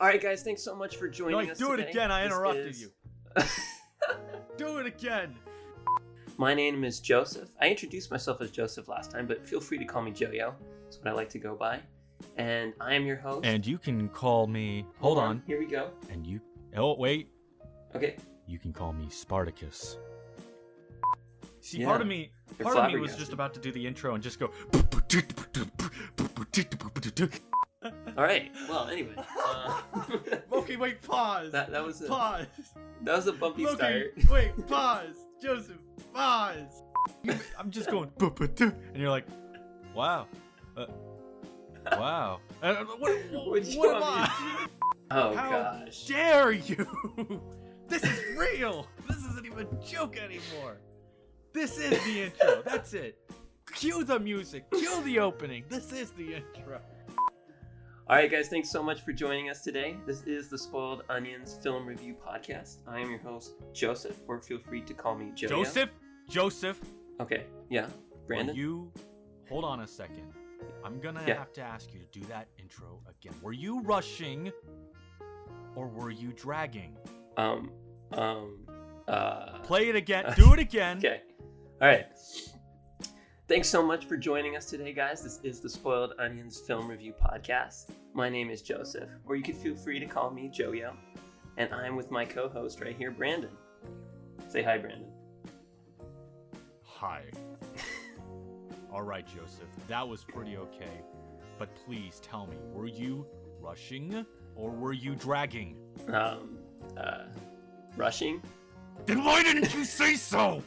All right, guys, thanks so much for joining us do today. it again. I interrupted you. Do it again. My name is Joseph. I introduced myself as Joseph last time, but feel free to call me Joyo. That's what I like to go by. And I am your host. And you can call me... Hold on. Here we go. And you... Oh, wait. Okay. You can call me Spartacus. See, Yeah. part of me was flabbergasted. just about to do the intro and just go... All right. Well, anyway. Okay, wait, pause. That was a Pause. that was a bumpy Okay, start. wait, pause. Joseph, pause. I'm just going... And you're like, wow. Wow. What you am want me I? Oh How gosh. dare you? This is real. This isn't even a joke anymore. This is the intro. That's it. Cue the music. Cue the opening. This is the intro. All right, guys, thanks so much for joining us today. This is the Spoiled Onions Film Review Podcast. I am your host, Joseph, or feel free to call me Joyo. Joseph. Okay, yeah. Brandon? You hold on a second. I'm gonna have to ask you to do that intro again. Were you rushing or were you dragging? Play it again. Do it again. Okay. All right. Thanks so much for joining us today, guys. This is the Spoiled Onions Film Review Podcast. My name is Joseph, or you can feel free to call me Joyo. And I'm with my co-host right here, Brandon. Say hi, Brandon. Hi. All right, Joseph. That was pretty okay. But please tell me, were you rushing or were you dragging? Rushing? Then why didn't you say so?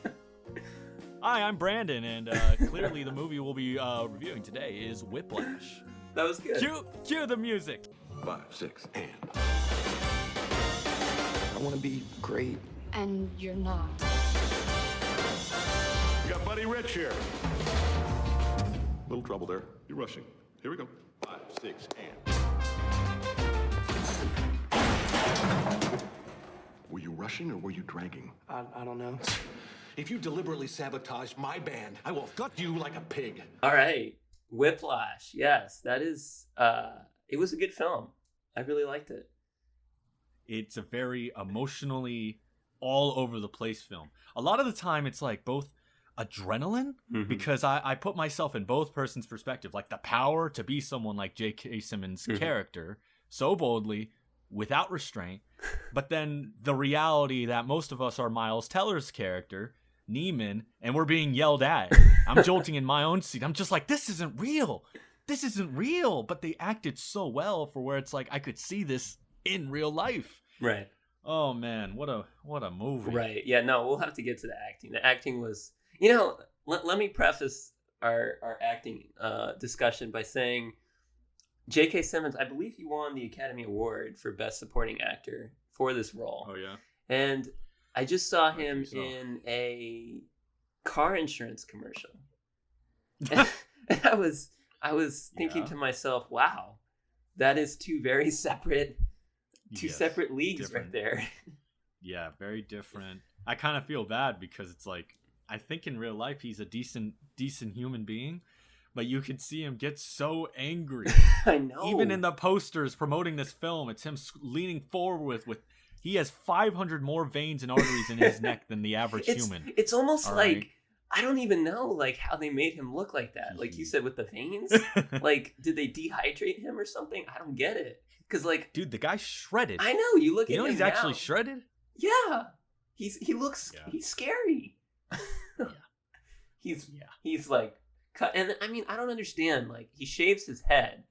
Hi, I'm Brandon, and clearly the movie we'll be reviewing today is Whiplash. That was good. Cue the music. 5, 6, and... I want to be great. And you're not. We got Buddy Rich here. Little trouble there. You're rushing. Here we go. 5, 6, and... Were you rushing or were you dragging? I don't know. If you deliberately sabotage my band, I will gut you like a pig. All right. Whiplash. Yes, that is... it was a good film. I really liked it. It's a very emotionally all over the place film. A lot of the time it's like both adrenaline, because I put myself in both persons' perspective, like the power to be someone like J.K. Simmons' character so boldly, without restraint, but then the reality that most of us are Miles Teller's character, Neiman, and we're being yelled at. I'm jolting in my own seat. I'm just like, this isn't real. This isn't real. But they acted so well for where it's like I could see this in real life. Right. Oh man, what a movie. Right. Yeah, no, we'll have to get to the acting. The acting was, you know, let me preface our acting discussion by saying J.K. Simmons, I believe he won the Academy Award for Best Supporting Actor for this role. Oh yeah. And I just saw him in a car insurance commercial. And I was thinking to myself, wow, that is two separate leagues right there. Yeah, very different. I kind of feel bad because it's like, I think in real life he's a decent human being, but you can see him get so angry. I know. Even in the posters promoting this film, it's him leaning forward with he has 500 more veins and arteries in his neck than the average human. It's almost All like, right? I don't even know like how they made him look like that. Like you said with the veins, like did they dehydrate him or something? I don't get it. Because like, dude, the guy's shredded. I know, you look at him he's now. actually shredded? Yeah. He's scary. He's like cut, and I mean, I don't understand. Like he shaves his head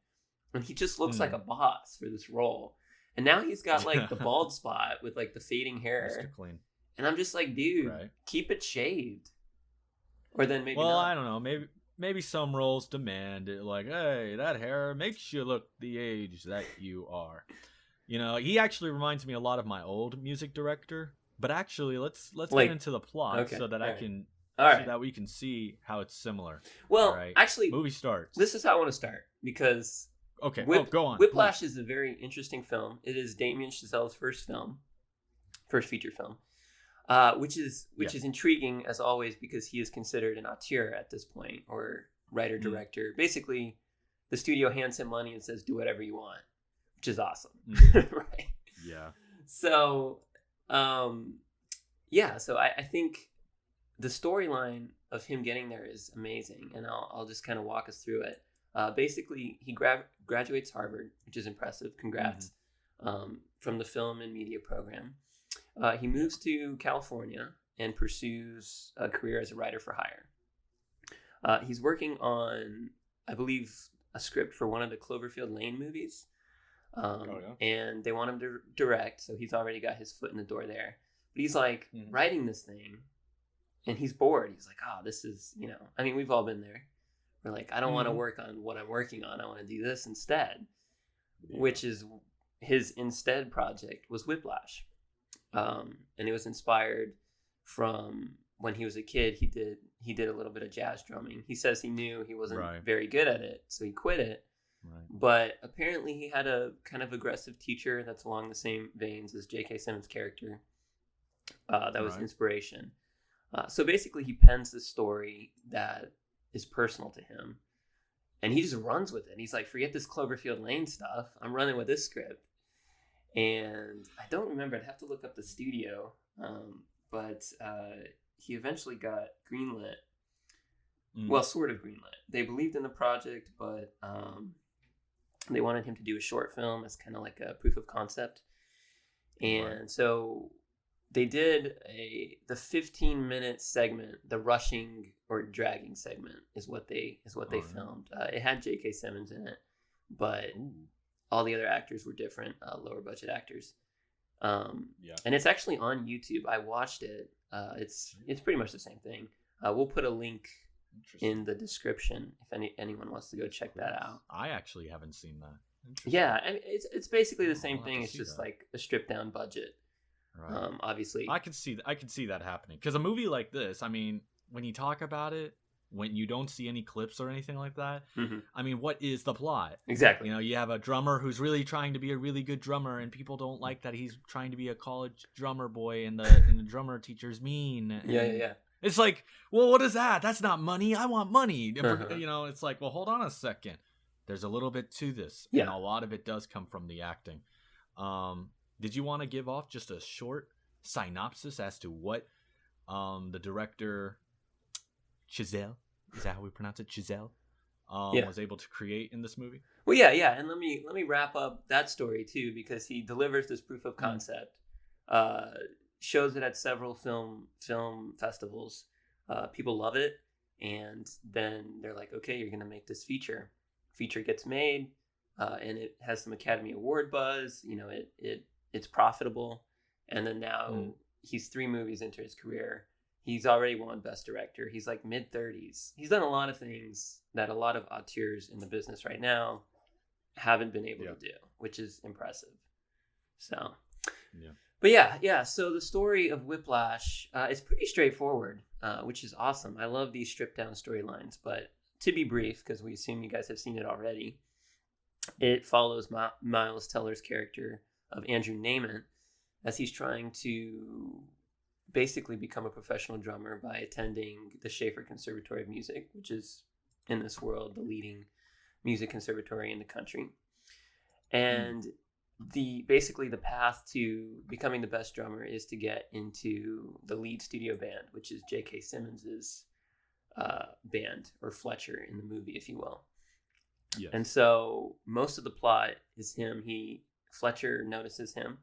and he just looks like a boss for this role. And now he's got like the bald spot with like the fading hair. Mr. Clean. And I'm just like, dude, keep it shaved. Or then maybe not. I don't know. Maybe some roles demand it. Like, hey, that hair makes you look the age that you are. You know, he actually reminds me a lot of my old music director. But actually, let's get into the plot so that that we can see how it's similar. Well, actually, movie starts. This is how I want to start because go on. Whiplash is a very interesting film. It is Damien Chazelle's first feature film, which is intriguing as always because he is considered an auteur at this point, or writer director. Basically, the studio hands him money and says, "Do whatever you want," which is awesome. Right. Yeah. So, yeah, so I think the storyline of him getting there is amazing, and I'll just kind of walk us through it. Basically, he graduates Harvard, which is impressive. Congrats. From the film and media program. He moves to California and pursues a career as a writer for hire. He's working on, I believe, a script for one of the Cloverfield Lane movies. And they want him to direct, so he's already got his foot in the door there. But he's like writing this thing, and he's bored. He's like, this is, I mean, we've all been there. We're like, I don't want to work on what I'm working on. I want to do this instead, which is his instead project was Whiplash. And it was inspired from when he was a kid. He did a little bit of jazz drumming. He says he knew he wasn't very good at it, so he quit it. But apparently he had a kind of aggressive teacher that's along the same veins as J.K. Simmons' character. That was inspiration. So basically he pens this story that is personal to him, and he just runs with it. He's like, forget this Cloverfield Lane stuff. I'm running with this script. And I don't remember. I'd have to look up the studio. But he eventually got greenlit. Well, sort of greenlit. They believed in the project, but they wanted him to do a short film as kind of like a proof of concept. And so they did the 15-minute segment, the rushing or dragging segment is what they filmed. It had J.K. Simmons in it, but all the other actors were different, lower budget actors. And it's actually on YouTube. I watched it. It's pretty much the same thing. We'll put a link in the description if anyone wants to go check that out. I actually haven't seen that. Yeah, and it's basically the same thing. It's just like a stripped down budget. Right. Obviously, I could see that happening, because a movie like this, I mean, when you talk about it, when you don't see any clips or anything like that, I mean, what is the plot? Exactly. You have a drummer who's really trying to be a really good drummer, and people don't like that he's trying to be a college drummer boy, and the drummer teacher's mean. Yeah. It's like, well, what is that? That's not money. I want money. It's like, well, hold on a second. There's a little bit to this, and a lot of it does come from the acting. Did you want to give off just a short synopsis as to what the director Chazelle, is that how we pronounce it, Chazelle, was able to create in this movie? Well, yeah, and let me wrap up that story too, because he delivers this proof of concept, shows it at several film festivals. People love it, and then they're like, okay, you're gonna make this feature. Feature gets made, and it has some Academy Award buzz. It's profitable, and then now he's 3 movies into his career. He's already won Best Director. He's like mid-30s. He's done a lot of things that a lot of auteurs in the business right now haven't been able to do, which is impressive. So, but yeah. So the story of Whiplash is pretty straightforward, which is awesome. I love these stripped-down storylines. But to be brief, because we assume you guys have seen it already, it follows Miles Teller's character of Andrew Naiman as he's trying to basically become a professional drummer by attending the Schaefer Conservatory of Music, which is in this world the leading music conservatory in the country. And basically the path to becoming the best drummer is to get into the lead studio band, which is J.K. Simmons's band, or Fletcher in the movie, if you will. Yes. And so most of the plot is Fletcher notices him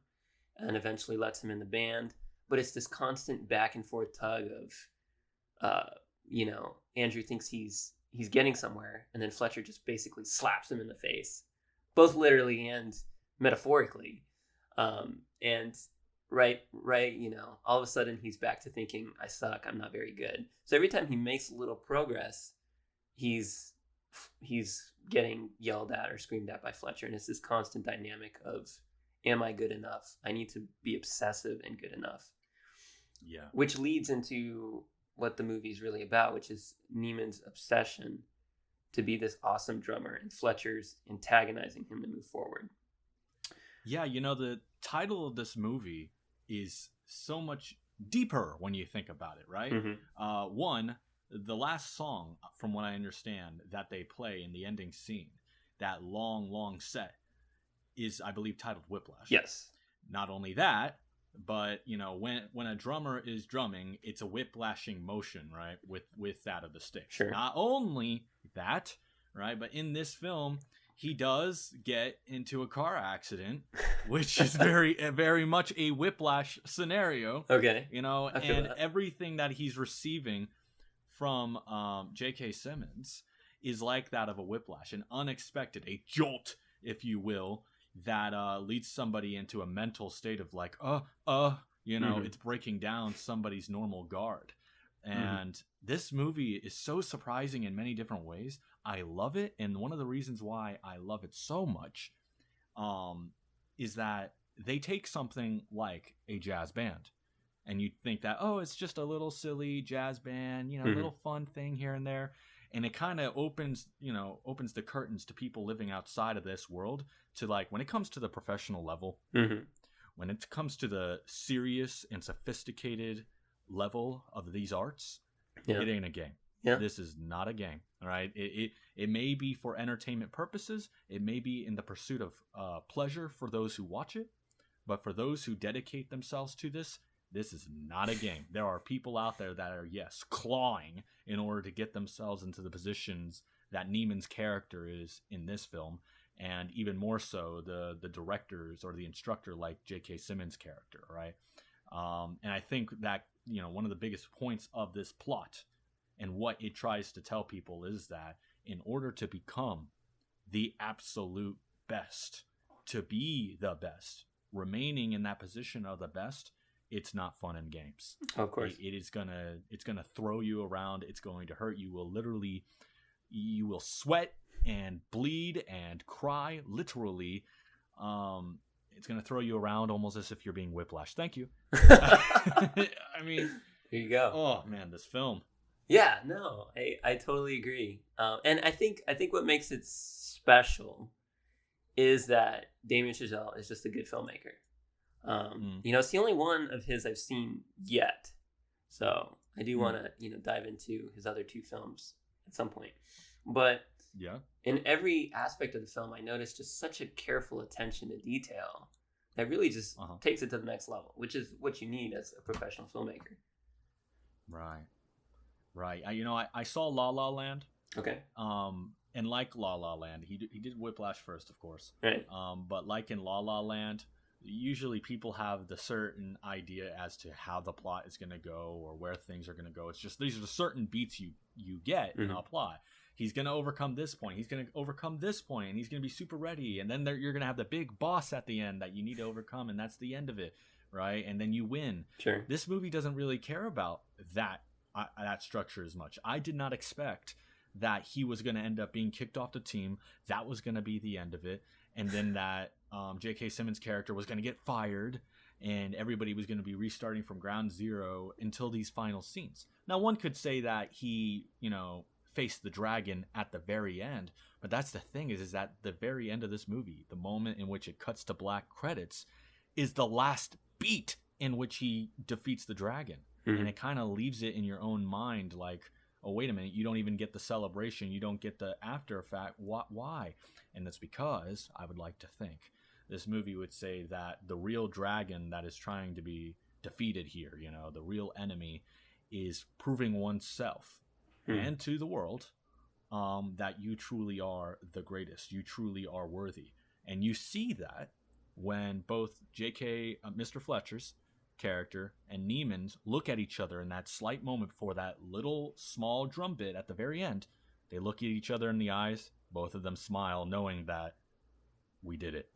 and eventually lets him in the band. But it's this constant back and forth tug of, Andrew thinks he's getting somewhere, and then Fletcher just basically slaps him in the face, both literally and metaphorically. And right, all of a sudden he's back to thinking, I suck, I'm not very good. So every time he makes a little progress, he's getting yelled at or screamed at by Fletcher, and it's this constant dynamic of, am I good enough? I need to be obsessive and good enough. Yeah. Which leads into what the movie is really about, which is Neiman's obsession to be this awesome drummer, and Fletcher's antagonizing him to move forward. Yeah, the title of this movie is so much deeper when you think about it, right? One, the last song, from what I understand, that they play in the ending scene, that long set, is, I believe, titled Whiplash. Yes. Not only that, but when a drummer is drumming, it's a whiplashing motion, right? With that of the sticks. Sure. Not only that, right? But in this film, he does get into a car accident, which is very much a whiplash scenario. Okay. And everything that he's receiving from J.K. Simmons is like that of a whiplash, an unexpected, a jolt, if you will, that leads somebody into a mental state of like, it's breaking down somebody's normal guard. And this movie is so surprising in many different ways. I love it. And one of the reasons why I love it so much is that they take something like a jazz band. And you think that, it's just a little silly jazz band, a little fun thing here and there. And it kind of opens the curtains to people living outside of this world to, like, when it comes to the professional level, when it comes to the serious and sophisticated level of these arts, it ain't a game. Yeah. This is not a game. All right. It may be for entertainment purposes. It may be in the pursuit of pleasure for those who watch it. But for those who dedicate themselves to this is not a game. There are people out there that are, yes, clawing in order to get themselves into the positions that Neiman's character is in this film, and even more so the directors or the instructor like J.K. Simmons' character, right? And I think that, one of the biggest points of this plot and what it tries to tell people is that in order to become the absolute best, to be the best, remaining in that position of the best, it's not fun and games. Of course. It's gonna throw you around. It's going to hurt. You will sweat and bleed and cry, literally. It's gonna throw you around almost as if you're being whiplashed. Thank you. I mean, here you go. Oh man, this film. Yeah, no, I totally agree. And I think what makes it special is that Damien Chazelle is just a good filmmaker. It's the only one of his I've seen yet. So I do want to, dive into his other two films at some point. But yeah, in every aspect of the film, I noticed just such a careful attention to detail that really just takes it to the next level, which is what you need as a professional filmmaker. Right. I saw La La Land. Okay. And like La La Land, he did Whiplash first, of course. Right. But like in La La Land, usually people have the certain idea as to how the plot is going to go or where things are going to go. It's just these are the certain beats you get in a plot. He's going to overcome this point. He's going to overcome this point, and he's going to be super ready. And then you're going to have the big boss at the end that you need to overcome, and that's the end of it, right? And then you win. Sure. This movie doesn't really care about that structure as much. I did not expect that he was going to end up being kicked off the team. That was going to be the end of it. And then that J.K. Simmons' character was going to get fired, and everybody was going to be restarting from ground zero until these final scenes. Now, one could say that he, faced the dragon at the very end, but that's the thing is that the very end of this movie, the moment in which it cuts to black credits, is the last beat in which he defeats the dragon. And it kind of leaves it in your own mind like, oh, wait a minute, you don't even get the celebration. You don't get the after effect. Why? And that's because I would like to think this movie would say that the real dragon that is trying to be defeated here, the real enemy, is proving oneself and to the world that you truly are the greatest. You truly are worthy. And you see that when both Mr. Fletcher's character and Neiman's look at each other in that slight moment before that little small drum bit at the very end. They look at each other in the eyes. Both of them smile, knowing that we did it.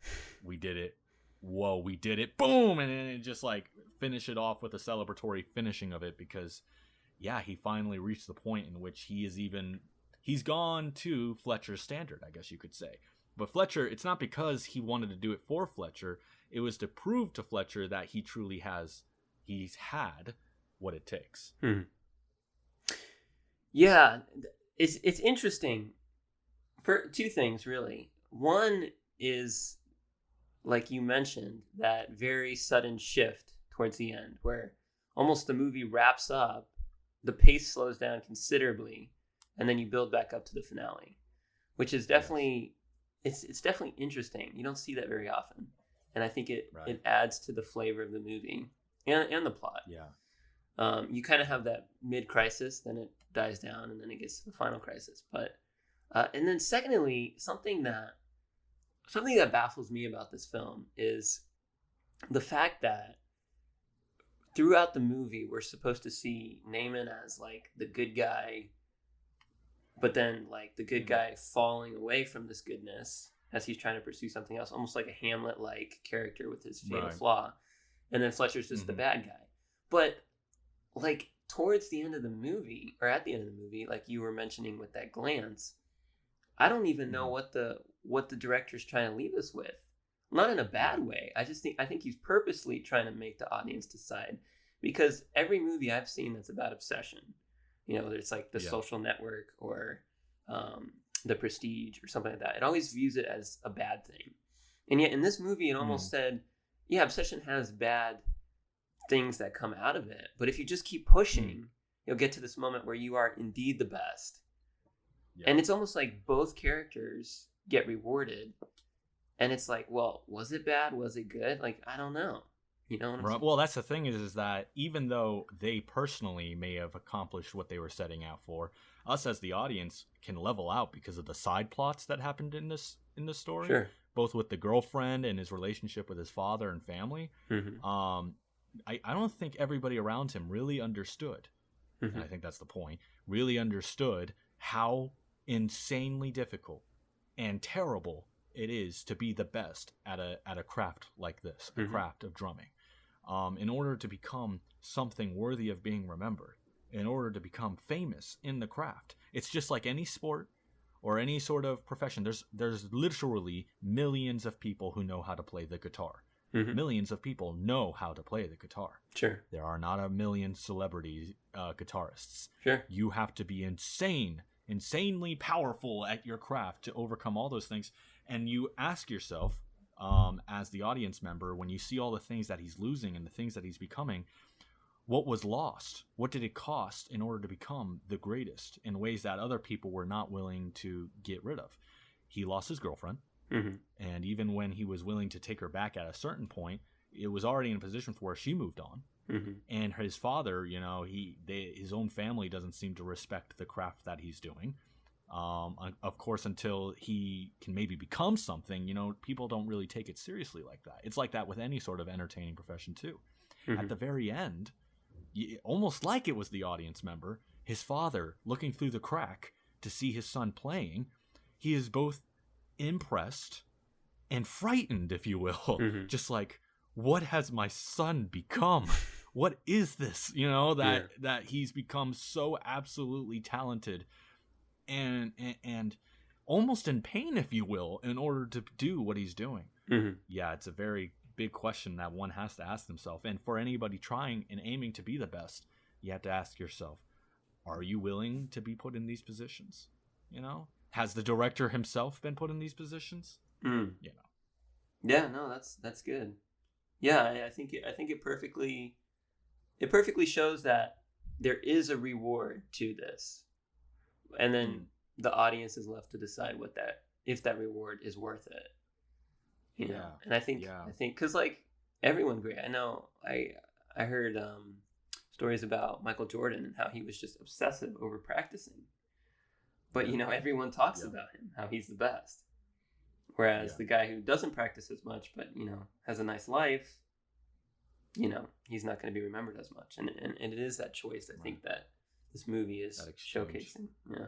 We did it. Whoa, we did it. Boom! And then just like finish it off with a celebratory finishing of it because, yeah, he finally reached the point in which he's gone to Fletcher's standard, I guess you could say. But Fletcher, it's not because he wanted to do it for Fletcher. It was to prove to Fletcher that he's had what it takes. Yeah, it's interesting for two things, really. One is, like you mentioned, that very sudden shift towards the end where almost the movie wraps up, the pace slows down considerably, and then you build back up to the finale, which is definitely... it's definitely interesting. You don't see that very often, and I think it Right. it adds to the flavor of the movie and the plot. Yeah. You kind of have that mid crisis, then it dies down, and then it gets to the final crisis. But and then secondly, something that baffles me about this film is the fact that throughout the movie we're supposed to see Naaman as like the good guy, but then like the good guy falling away from this goodness as he's trying to pursue something else, almost like a Hamlet-like character with his fatal Right. flaw, and then Fletcher's just the bad guy. But like towards the end of the movie, or at the end of the movie, like you were mentioning with that glance, I don't even know what the director's trying to leave us with. Not in a bad way. I think he's purposely trying to make the audience decide, because every movie I've seen that's about obsession, whether it's like The Social Network or The Prestige or something like that, it always views it as a bad thing. And yet in this movie, it almost said, yeah, obsession has bad things that come out of it, but if you just keep pushing, you'll get to this moment where you are indeed the best. And it's almost like both characters get rewarded, and it's like, well, was it bad? Was it good? Like, I don't know. You know what I'm saying? Well, that's the thing is that even though they personally may have accomplished what they were setting out for, us as the audience can level out because of the side plots that happened in this story. Sure. Both with the girlfriend and his relationship with his father and family. I don't think everybody around him really understood, and I think that's the point, really understood how insanely difficult and terrible it is to be the best at a craft like this, a craft of drumming. In order to become something worthy of being remembered, in order to become famous in the craft, it's just like any sport or any sort of profession. There's literally millions of people who know how to play the guitar. Millions of people know how to play the guitar. Sure. There are not a million celebrity guitarists. Sure. You have to be insanely powerful at your craft to overcome all those things. And you ask yourself, as the audience member, when you see all the things that he's losing and the things that he's becoming, what was lost? What did it cost in order to become the greatest in ways that other people were not willing to get rid of? He lost his girlfriend. And even when he was willing to take her back at a certain point, it was already in a position for where she moved on. And his father, his own family doesn't seem to respect the craft that he's doing. Of course, until he can maybe become something, people don't really take it seriously like that. It's like that with any sort of entertaining profession too. At the very end, almost like it was the audience member, his father looking through the crack to see his son playing, he is both impressed and frightened, if you will. Just like, what has my son become? What is this? That he's become so absolutely talented and almost in pain, if you will, in order to do what he's doing. Yeah, it's a very big question that one has to ask themselves. And for anybody trying and aiming to be the best, you have to ask yourself, are you willing to be put in these positions? Has the director himself been put in these positions? Yeah, no, that's good. Yeah, I think it perfectly shows that there is a reward to this, and then the audience is left to decide if that reward is worth it. And I think because like everyone great. I know I heard stories about Michael Jordan and how he was just obsessive over practicing. But, everyone talks about him, how he's the best. Whereas the guy who doesn't practice as much, but, has a nice life, he's not going to be remembered as much. And it is that choice, I think, that this movie is showcasing. Yeah.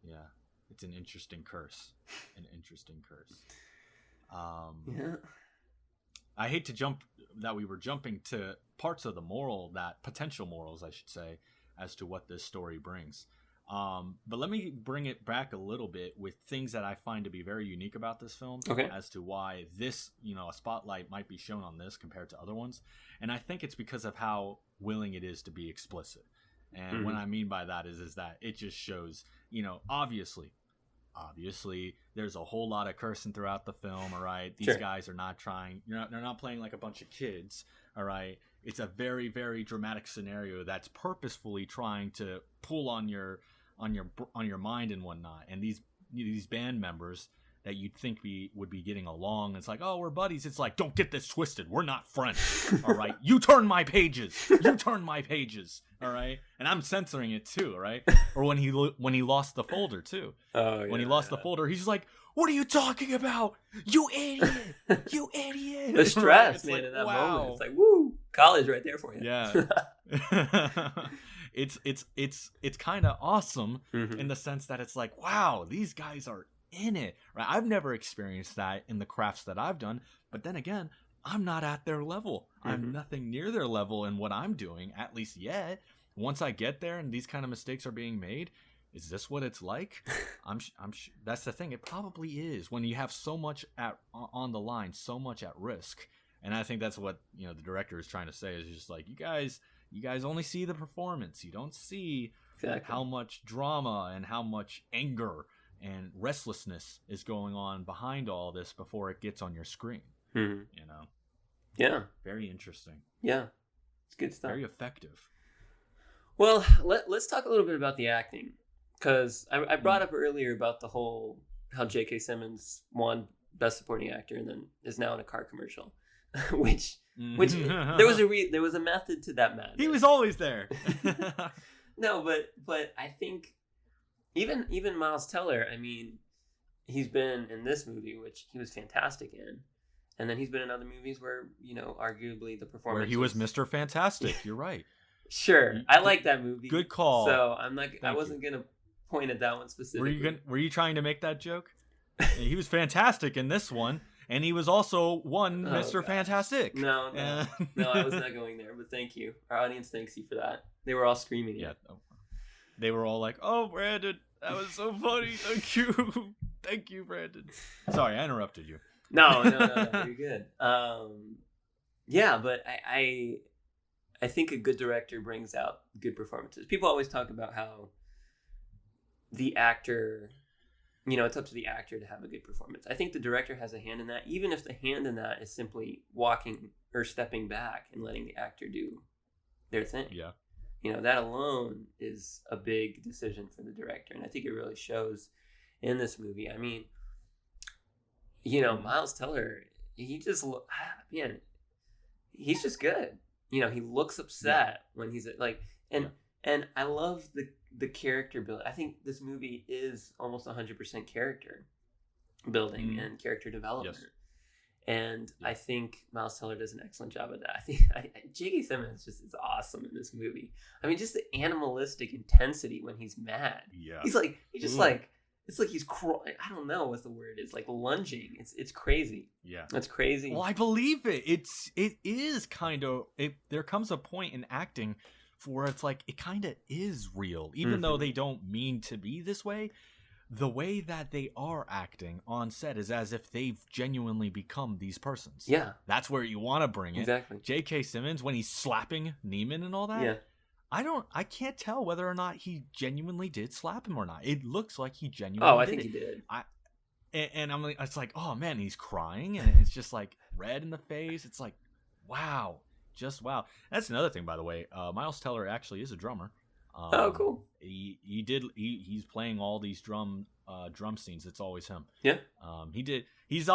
Yeah. It's an interesting curse. Yeah. I hate we were jumping to parts of the potential morals, I should say, as to what this story brings. But let me bring it back a little bit with things that I find to be very unique about this film, as to why this, a spotlight might be shown on this compared to other ones. And I think it's because of how willing it is to be explicit. And what I mean by that is that it just shows, obviously there's a whole lot of cursing throughout the film. All right. These guys are not trying, they're not playing like a bunch of kids. All right. It's a very, very dramatic scenario that's purposefully trying to pull on your mind and whatnot. And these band members that you'd think we would be getting along. It's like, oh, we're buddies. It's like, don't get this twisted. We're not friends. All right. You turn my pages. You turn my pages. All right. And I'm censoring it too. All right. Or when he lost the folder too. Oh, yeah, when he lost the folder, he's like, what are you talking about? You idiot. You idiot. The stress, it's man, like, in that wow. moment. It's like, woo, college right there for you. Yeah. It's kind of awesome in the sense that it's like, wow, these guys are in it, right? I've never experienced that in the crafts that I've done, but then again, I'm not at their level. I'm nothing near their level in what I'm doing, at least yet. Once I get there and these kind of mistakes are being made, is this what it's like? I'm that's the thing. It probably is when you have so much on the line, so much at risk. And I think that's what, you know, the director is trying to say is just like, you guys only see the performance. You don't see how much drama and how much anger and restlessness is going on behind all this before it gets on your screen. You know? Yeah. Very interesting. Yeah. It's good stuff. Very effective. Well, let's talk a little bit about the acting. Because I brought up earlier about the whole, how J.K. Simmons won Best Supporting Actor and then is now in a car commercial. which there was a method to that madness. He was always there. No, but I think even Miles Teller, I mean, he's been in this movie, which he was fantastic in, and then he's been in other movies where, you know, arguably the performance where he was Mr. Fantastic. You're right. Sure, I like that movie. Good call. So I wasn't gonna point at that one specifically. Were you trying to make that joke? He was fantastic in this one. And he was also Mr. God. Fantastic. No, I was not going there, but thank you. Our audience thanks you for that. They were all screaming. Yeah. They were all like, oh, Brandon, that was so funny. Thank you. Thank you, Brandon. Sorry, I interrupted you. No, you're good. Yeah, but I think a good director brings out good performances. People always talk about how the actor, you know, it's up to the actor to have a good performance. I think the director has a hand in that, even if the hand in that is simply walking or stepping back and letting the actor do their thing. Yeah. You know, that alone is a big decision for the director. And I think it really shows in this movie. I mean, you know, Miles Teller, he just, man, he's just good. You know, he looks upset when he's like, and I love the character build. I think this movie is almost 100% character building and character development. Yes. And I think Miles Teller does an excellent job of that. I think J.K. Simmons just is awesome in this movie. I mean, just the animalistic intensity when he's mad. Yeah. It's like he's crying. I don't know what the word is, like lunging. It's crazy. Yeah. It's crazy. Well, I believe it. It is kind of, there comes a point in acting where it's like it kind of is real, even though they don't mean to be this way. The way that they are acting on set is as if they've genuinely become these persons. Yeah, that's where you want to bring it. Exactly. J.K. Simmons, when he's slapping Neiman and all that. Yeah, I can't tell whether or not he genuinely did slap him or not. It looks like he genuinely. I think he did. And I'm like, it's like, oh man, he's crying, and it's just like red in the face. It's like, wow. Just wow. That's another thing, by the way. Miles Teller actually is a drummer. Oh, cool. He's playing all these drum scenes. It's always him. Yeah. He's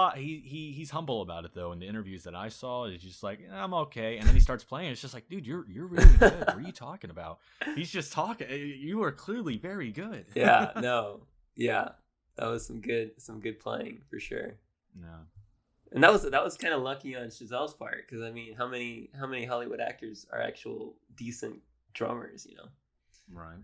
humble about it though. In the interviews that I saw, he's just like, I'm okay. And then he starts playing. It's just like, dude, you're really good. What are you talking about? He's just talking. You are clearly very good. Yeah. No. Yeah. That was some good playing for sure. No. And that was kind of lucky on Chazelle's part, because I mean, how many Hollywood actors are actual decent drummers, you know? Right.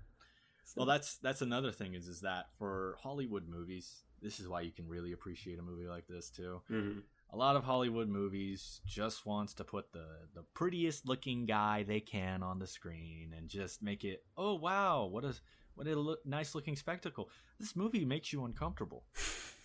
So. Well, that's another thing is that for Hollywood movies, this is why you can really appreciate a movie like this too. Mm-hmm. A lot of Hollywood movies just wants to put the prettiest looking guy they can on the screen and just make it, oh wow, what a nice looking spectacle. This movie makes you uncomfortable,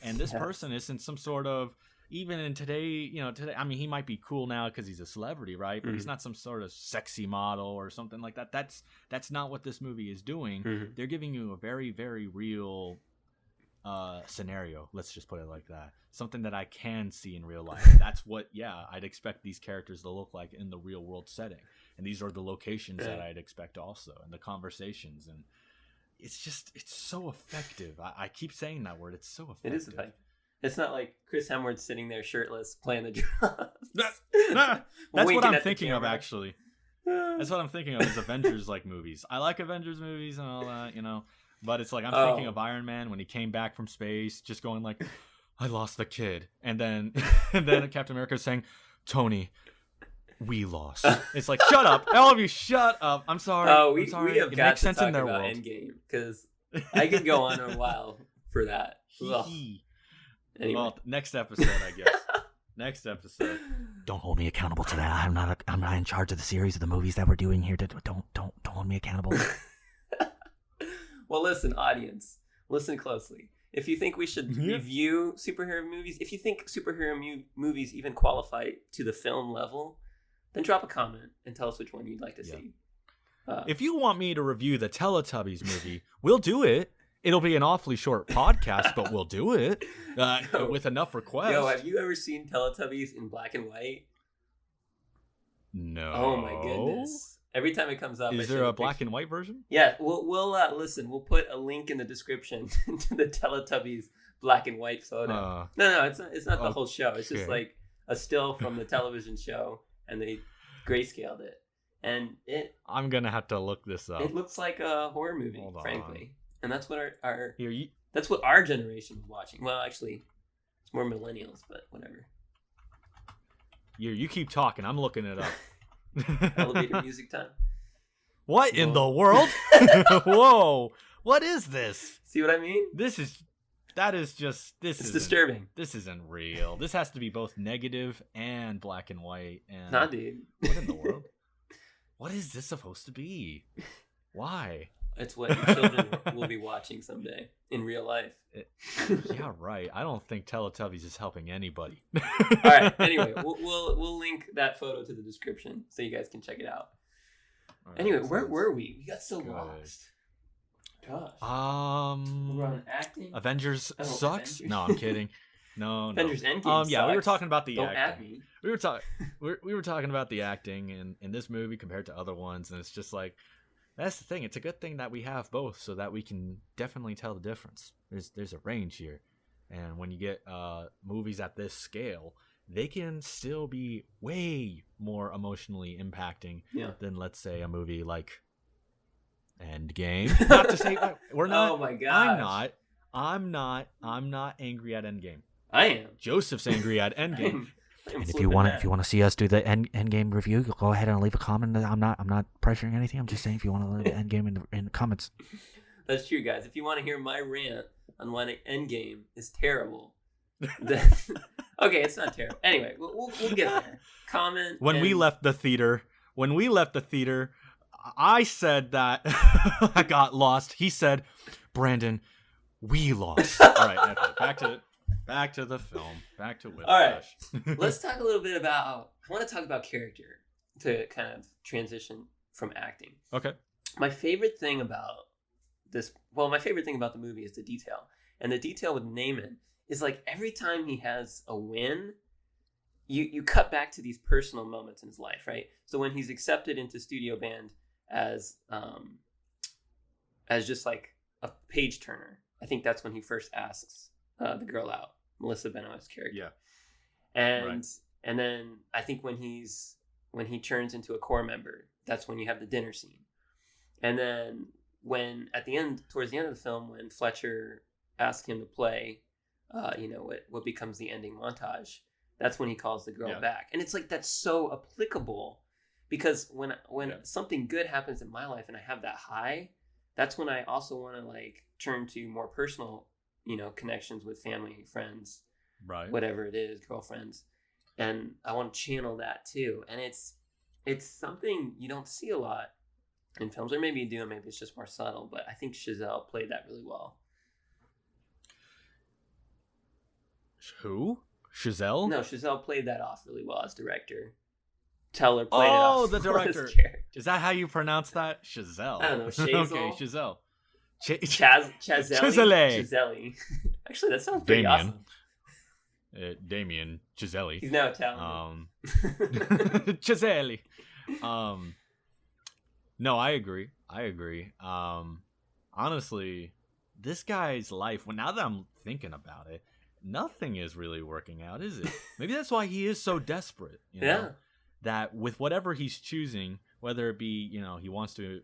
and this person isn't some sort of. Even in today, I mean, he might be cool now because he's a celebrity, right? But he's not some sort of sexy model or something like that. That's not what this movie is doing. Mm-hmm. They're giving you a very, very real scenario. Let's just put it like that. Something that I can see in real life. That's what, I'd expect these characters to look like in the real world setting. And these are the locations that I'd expect also, and the conversations. And it's so effective. I keep saying that word. It's so effective. It is effective. It's not like Chris Hemsworth sitting there shirtless playing the drums. That's what Winking I'm at the thinking of, camera. actually. That's what I'm thinking of, is Avengers like movies. I like Avengers movies and all that, you know. But it's like I'm thinking of Iron Man when he came back from space, just going like, I lost the kid. And then Captain America saying, Tony, we lost. It's like, shut up. All of you, shut up. I'm sorry. We I'm sorry. have It got makes to sense talk in their about world. Endgame, because I could go on a while for that. Ugh. Anyway. Well, next episode, I guess. Next episode. Don't hold me accountable to that. I'm not in charge of the series of the movies that we're doing here. Don't hold me accountable. Well, listen, audience, listen closely. If you think we should review superhero movies, if you think superhero movies even qualify to the film level, then drop a comment and tell us which one you'd like to see. If you want me to review the Teletubbies movie, we'll do it. It'll be an awfully short podcast, but we'll do it with enough requests. Yo, have you ever seen Teletubbies in black and white? No. Oh my goodness! Every time it comes up, Is there a black and white version? Yeah, we'll listen. We'll put a link in the description to the Teletubbies black and white photo. No, it's not the whole show. It's just like a still from the television show, and they grayscaled it, and I'm gonna have to look this up. It looks like a horror movie, frankly, and that's what our that's what our generation was watching. Well, actually, it's more millennials, but whatever. You keep talking. I'm looking it up. Elevator music time. What in the world? Whoa! What is this? See what I mean? This is disturbing. This isn't real. This has to be both negative and black and white. And nah, dude. What in the world? What is this supposed to be? Why? It's what your children will be watching someday in real life. Yeah, right. I don't think Teletubbies is helping anybody. All right. Anyway, we'll link that photo to the description so you guys can check it out. Right, anyway, where were we? We got so lost. Gosh. We're on acting. Avengers sucks. Avengers. No, I'm kidding. No. Avengers Endgame. Yeah, sucks. we were talking about the Don't acting. at me. We were talking about the acting in this movie compared to other ones, and it's just like, that's the thing. It's a good thing that we have both, so that we can definitely tell the difference. There's a range here, and when you get movies at this scale, they can still be way more emotionally impacting than, let's say, a movie like Endgame. Not to say we're not. Oh my god! I'm not angry at Endgame. I am. Joseph's angry at Endgame. And if you want to see us do the end game review, go ahead and leave a comment. I'm not pressuring anything. I'm just saying if you want to leave the end game in the comments. That's true, guys. If you want to hear my rant on why Endgame is terrible, then okay, it's not terrible. Anyway, we'll get there. Comment. When we left the theater, I said that I got lost. He said, Brandon, we lost. All right, okay, back to the film. Back to Whiplash. All right, let's talk a little bit about. I want to talk about character to kind of transition from acting. Okay. My favorite thing about the movie is the detail, and the detail with Naaman is like every time he has a win, you cut back to these personal moments in his life, right? So when he's accepted into studio band as just like a page turner, I think that's when he first asks the girl out, Melissa Benoist's character. Yeah. And then I think when he turns into a core member, that's when you have the dinner scene. And then towards the end of the film, when Fletcher asks him to play, what becomes the ending montage, that's when he calls the girl back. And it's like, that's so applicable because when something good happens in my life and I have that high, that's when I also want to like turn to more personal, connections with family, friends, right, whatever it is, girlfriends. And I want to channel that too. And it's something you don't see a lot in films, or maybe you do, and maybe it's just more subtle, but I think Chazelle played that really well. Who? Chazelle? No, Chazelle played that off really well as director. Teller played it off. Oh, the director. Is that how you pronounce that? Chazelle. I don't know. Chazelle? Okay, Chazelle. Chazelle. Actually, that sounds pretty awesome. Damien Chazelle. He's now Italian. Chazelle. No, I agree. Honestly, this guy's life, now that I'm thinking about it, nothing is really working out, is it? Maybe that's why he is so desperate. You know? Yeah. That with whatever he's choosing, whether it be, you know, he wants to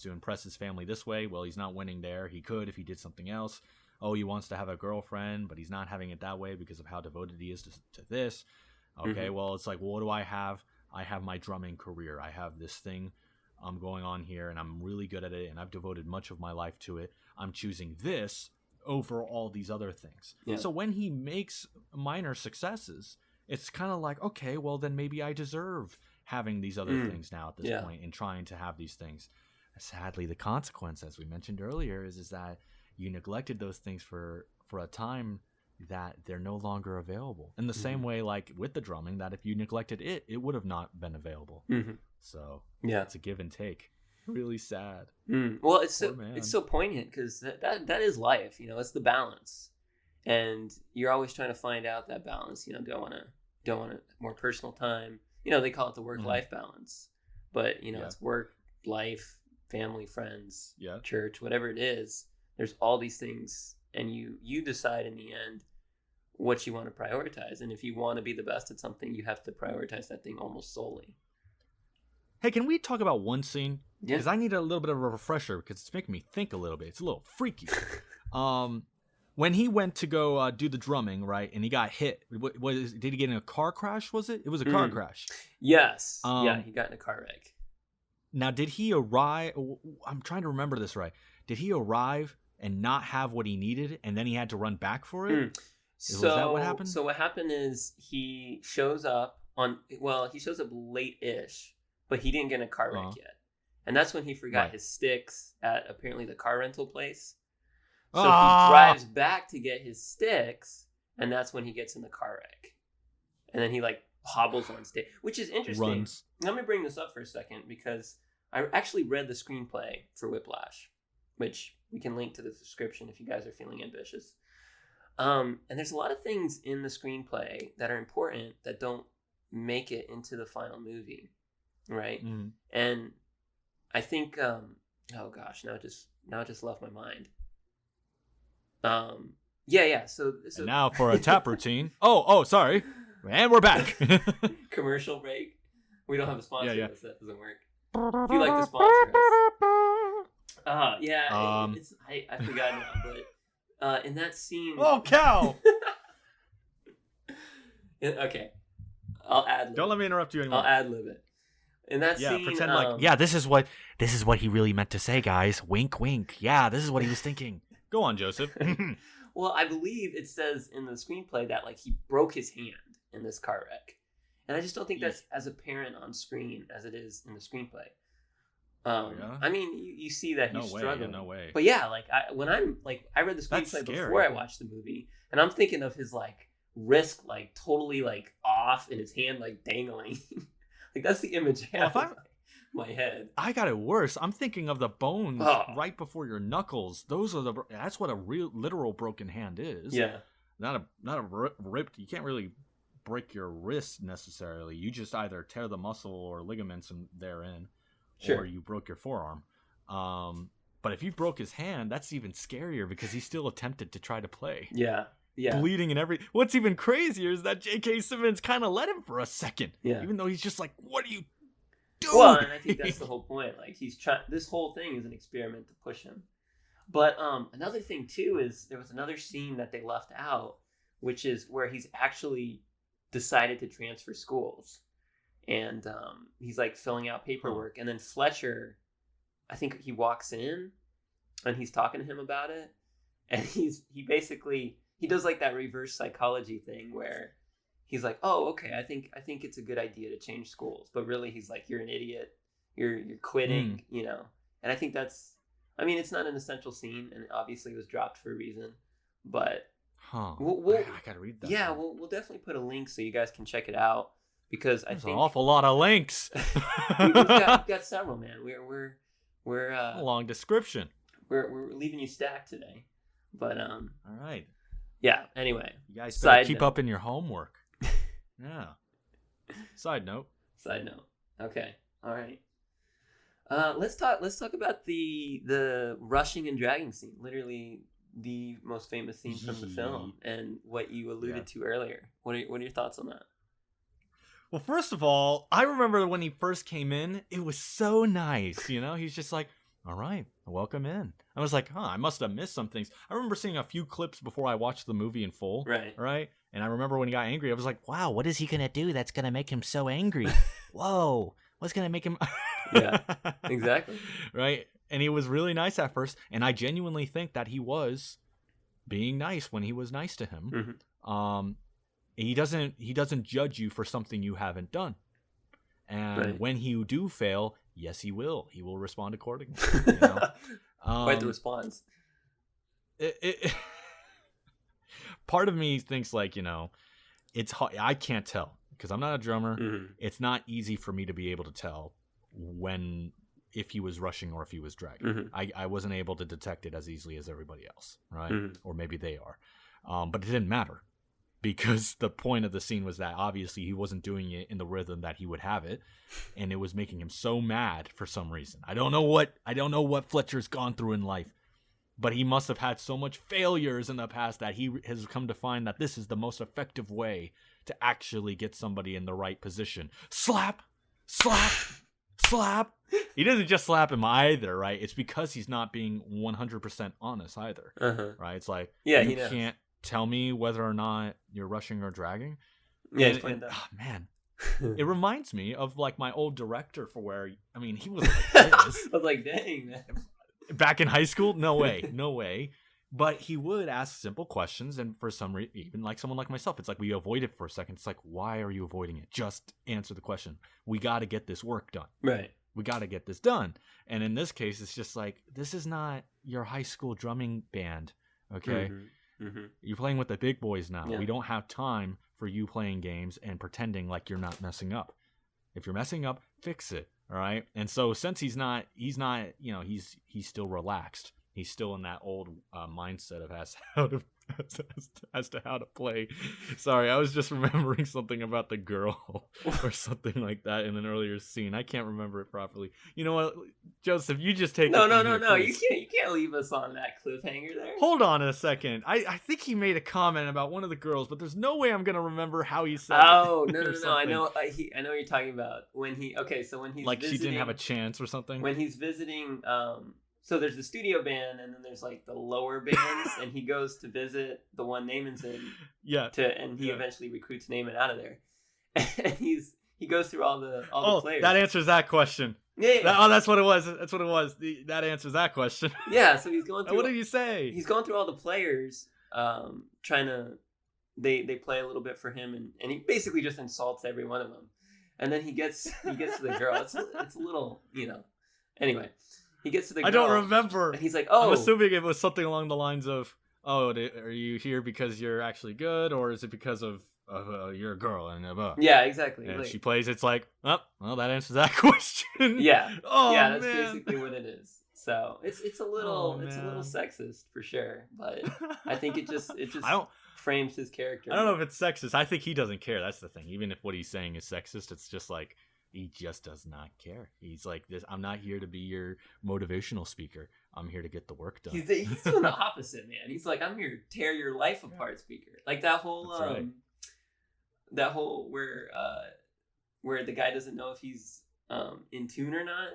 impress his family this way. Well, he's not winning there. He could if he did something else. Oh, he wants to have a girlfriend, but he's not having it that way because of how devoted he is to this. Okay, well, it's like, well, what do I have? I have my drumming career. I have this thing going on here, and I'm really good at it, and I've devoted much of my life to it. I'm choosing this over all these other things. Yeah. So when he makes minor successes, it's kind of like, okay, well, then maybe I deserve having these other things now at this point and trying to have these things. Sadly, the consequence, as we mentioned earlier, is that you neglected those things for a time that they're no longer available. In the same way, like with the drumming, that if you neglected it, it would have not been available. So it's a give and take. Really sad. Well, it's so poignant because that is life. You know, it's the balance, and you're always trying to find out that balance. You know, do I want more personal time? You know, they call it the work-life balance, but you know, it's work, life, family, friends, church, whatever it is. There's all these things, and you decide in the end what you want to prioritize. And if you want to be the best at something, you have to prioritize that thing almost solely. Hey, can we talk about one scene? Yeah. Because I need a little bit of a refresher because it's making me think a little bit. It's a little freaky. When he went to go do the drumming, right, and he got hit, did he get in a car crash, was it? It was a car crash. Yes. He got in a car wreck. Now, did he arrive? I'm trying to remember this right. Did he arrive and not have what he needed, and then he had to run back for it? Was that what happened? So what happened is he shows up late-ish, but he didn't get in a car wreck yet. And that's when he forgot his sticks at apparently the car rental place. So he drives back to get his sticks, and that's when he gets in the car wreck. And then he like hobbles on stage, which is interesting. Runs. Let me bring this up for a second because I actually read the screenplay for Whiplash, which we can link to the description if you guys are feeling ambitious. And there's a lot of things in the screenplay that are important that don't make it into the final movie, right? And I think, oh gosh, now it just left my mind. So and now for a tap routine. Oh, sorry, and we're back. Commercial break. We don't have a sponsor. Yeah. That doesn't work. If you like to sponsor us, I forgot now, but in that scene. Oh cow! Okay, I'll ad-lib. Don't let me interrupt you anymore. I'll ad-lib it. In that scene, pretend like this is what he really meant to say, guys. Wink, wink. Yeah, this is what he was thinking. Go on, Joseph. Well, I believe it says in the screenplay that like he broke his hand in this car wreck, and I just don't think that's as apparent on screen as it is in the screenplay. I mean, you see that he's struggling. No way. But yeah, like I read the screenplay before I watched the movie, and I'm thinking of his like wrist like totally like off and his hand like dangling. Like that's the image I have in my head. I got it worse. I'm thinking of the bones right before your knuckles. That's what a real literal broken hand is. Yeah. Not a ripped. You can't really break your wrist necessarily. You just either tear the muscle or ligaments therein, or you broke your forearm. But if you broke his hand, that's even scarier because he still attempted to try to play. Yeah. Yeah. Bleeding and everything. What's even crazier is that J.K. Simmons kind of let him for a second. Yeah. Even though he's just like, what are you doing? Well, and I think that's the whole point. Like he's trying. This whole thing is an experiment to push him. But another thing too is there was another scene that they left out, which is where he's actually decided to transfer schools, and he's like filling out paperwork, and then Fletcher, I think he walks in, and he's talking to him about it, and he basically. He does like that reverse psychology thing where he's like, "Oh, okay, I think it's a good idea to change schools," but really he's like, "You're an idiot. You're quitting," you know. And I think that's, I mean, it's not an essential scene, and obviously it was dropped for a reason. But I gotta read that. Yeah, we'll definitely put a link so you guys can check it out because I think an awful lot of links. we've got several, man. We're a long description. We're leaving you stacked today, but all right. Yeah, anyway. You guys better keep up in your homework. Yeah. Side note. Okay. All right. Let's talk about the rushing and dragging scene. Literally the most famous scene from the film and what you alluded to earlier. What are your thoughts on that? Well, first of all, I remember when he first came in, it was so nice, you know? He's just like, all right, welcome in. I was like, I must have missed some things. I remember seeing a few clips before I watched the movie in full. Right? And I remember when he got angry, I was like, Wow, what is he gonna do that's gonna make him so angry? Whoa, what's gonna make him? Yeah, exactly. Right? And he was really nice at first, and I genuinely think that he was being nice when he was nice to him. Mm-hmm. He doesn't judge you for something you haven't done. And when you do fail, yes, he will. He will respond accordingly. You know? Quite the response. Part of me thinks like, you know, it's hard. I can't tell because I'm not a drummer. Mm-hmm. It's not easy for me to be able to tell if he was rushing or if he was dragging. Mm-hmm. I wasn't able to detect it as easily as everybody else, right? Mm-hmm. Or maybe they are. But it didn't matter. Because the point of the scene was that obviously he wasn't doing it in the rhythm that he would have it, and it was making him so mad for some reason. I don't know what Fletcher's gone through in life, but he must have had so much failures in the past that he has come to find that this is the most effective way to actually get somebody in the right position. Slap, slap, slap. He doesn't just slap him either, right? It's because he's not being 100% honest either, right? It's like you can't tell me whether or not you're rushing or dragging. Yeah, explain that. Oh, man. It reminds me of like my old director for where, I mean, he was like this. I was like, dang, man. Back in high school? No way. But he would ask simple questions, and for some reason, even like someone like myself, it's like we avoid it for a second. It's like, why are you avoiding it? Just answer the question. We got to get this work done. Right. We got to get this done. And in this case, it's just like, this is not your high school drumming band, okay? Mm-hmm. Mm-hmm. You're playing with the big boys now. Yeah. We don't have time for you playing games and pretending like you're not messing up. If you're messing up, fix it. All right. And so since he's not, you know, he's still relaxed. He's still in that old mindset of as to how to play. Sorry, I was just remembering something about the girl or something like that in an earlier scene. I can't remember it properly. You know what, Joseph? You just take no. You can't leave us on that cliffhanger there. Hold on a second. I think he made a comment about one of the girls, but there's no way I'm gonna remember how he said. Oh no! I know. I know what you're talking about when he. Okay, so when he's like visiting, she didn't have a chance or something. When he's visiting. So there's the studio band, and then there's like the lower bands, and he goes to visit the one Naaman's in. Yeah. And he eventually recruits Naaman out of there, and he goes through all the players. That answers that question. Yeah. That's what it was. That answers that question. Yeah. So he's going through. What did you say? He's going through all the players, trying to. They play a little bit for him, and he basically just insults every one of them, and then he gets to the girl. It's a little, you know. Anyway. He gets to the girl. I don't remember. And he's like, oh. I'm assuming it was something along the lines of, oh, are you here because you're actually good, or is it because of you're a girl? And yeah, exactly. And she plays, it's like, oh, well, that answers that question. Yeah. Oh, yeah, that's man. basically what it is. So it's a little sexist for sure, but I think it just frames his character. I don't know if it's sexist. I think he doesn't care. That's the thing. Even if what he's saying is sexist, it's just like, he just does not care. He's like, this. I'm not here to be your motivational speaker. I'm here to get the work done. He's doing the opposite, man. He's like, I'm here to tear your life apart speaker. Like that whole right. That whole where the guy doesn't know if he's in tune or not.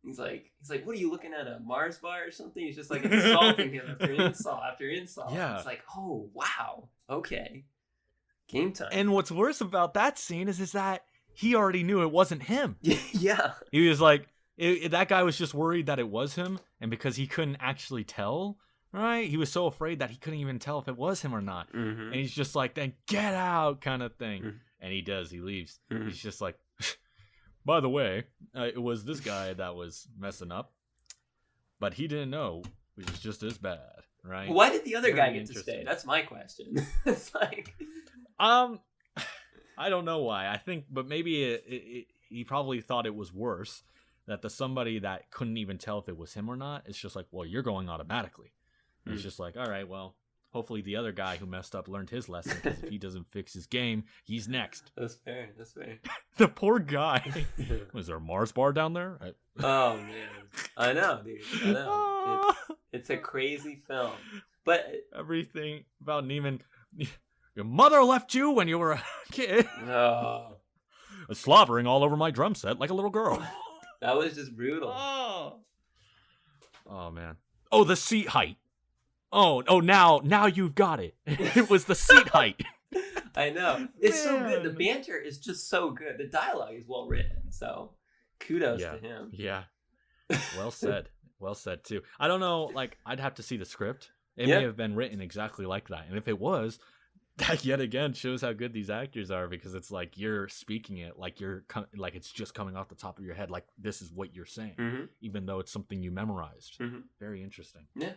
He's like, what are you looking at, a Mars bar or something? He's just like insulting him after insult after insult. Yeah. It's like, oh wow, okay, game time. And what's worse about that scene is that he already knew it wasn't him. Yeah. He was like, that guy was just worried that it was him, and because he couldn't actually tell, right? He was so afraid that he couldn't even tell if it was him or not. Mm-hmm. And he's just like, then get out kind of thing. Mm-hmm. And he does. He leaves. Mm-hmm. He's just like, by the way, it was this guy that was messing up, but he didn't know, which is just as bad, right? Why did the other guy get to stay? That's my question. It's like... I don't know why. I think, but maybe he probably thought it was worse that the somebody that couldn't even tell if it was him or not. It's just like, well, you're going automatically. Mm. It's just like, all right, well, hopefully the other guy who messed up learned his lesson, because if he doesn't fix his game, he's next. That's fair. The poor guy. Was there a Mars bar down there? Oh man, I know, dude. I know. It's a crazy film. But everything about Neiman. Your mother left you when you were a kid. no, Slobbering all over my drum set like a little girl. that was just brutal. Oh man. Oh, the seat height. Oh, now you've got it. It was the seat height. I know. It's so good. The Man. banter is just so good. The dialogue is well written. So kudos to him. Yeah. Well said. Well said too. I don't know, like I'd have to see the script. It Yeah. may have been written exactly like that. And if it was, that yet again shows how good these actors are, because it's like you're speaking it like like it's just coming off the top of your head, like this is what you're saying, even though it's something you memorized. Very interesting. Yeah.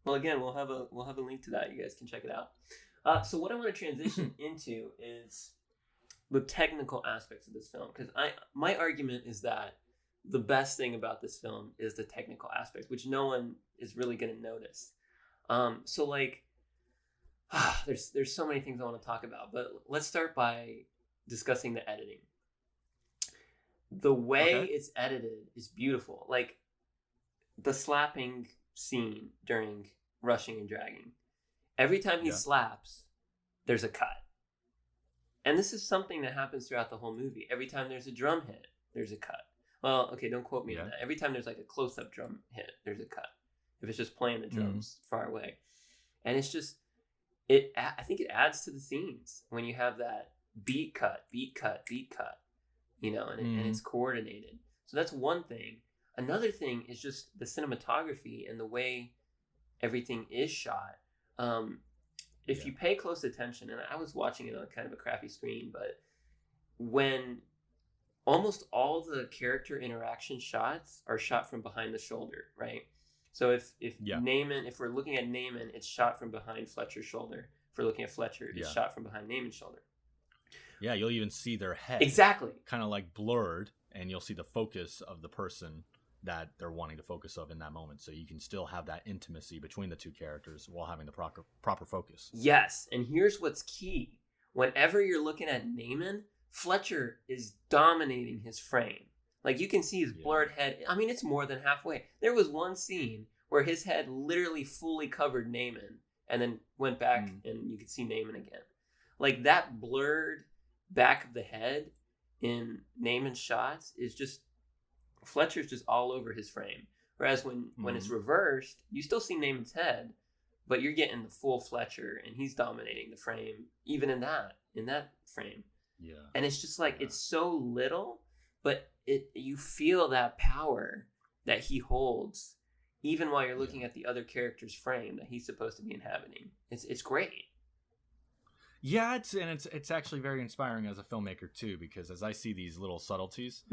Well, again, we'll have a link to that. You guys can check it out. So what I want to transition into is the technical aspects of this film, because my argument is that the best thing about this film is the technical aspects, which no one is really going to notice. So like, there's so many things I want to talk about, but let's start by discussing the editing. The way it's edited is beautiful. Like the slapping scene during Rushing and Dragging. Every time he slaps, there's a cut. And this is something that happens throughout the whole movie. Every time there's a drum hit, there's a cut. Well, okay, don't quote me on that. Every time there's like a close-up drum hit, there's a cut. If it's just playing the drums far away. And it's just, I think it adds to the scenes when you have that beat cut, beat cut, beat cut, you know, and it's coordinated. So that's one thing. Another thing is just the cinematography and the way everything is shot. If you pay close attention, and I was watching it on kind of a crappy screen, but when almost all the character interaction shots are shot from behind the shoulder, right? So if Naaman, if we're looking at Naaman, it's shot from behind Fletcher's shoulder. If we're looking at Fletcher, it's shot from behind Naaman's shoulder. Yeah, you'll even see their head. Exactly. Kind of like blurred, and you'll see the focus of the person that they're wanting to focus of in that moment. So you can still have that intimacy between the two characters while having the proper focus. Yes, and here's what's key. Whenever you're looking at Naaman, Fletcher is dominating his frame. Like you can see his blurred head. I mean, it's more than halfway. There was one scene where his head literally fully covered Naaman and then went back and you could see Naaman again. Like that blurred back of the head in Naaman's shots is just, Fletcher's just all over his frame. Whereas when it's reversed, you still see Naaman's head, but you're getting the full Fletcher and he's dominating the frame, even in that frame. Yeah. And it's just like, it's so little, but you feel that power that he holds, even while you're looking at the other character's frame that he's supposed to be inhabiting. It's great. Yeah, it's actually very inspiring as a filmmaker too, because as I see these little subtleties,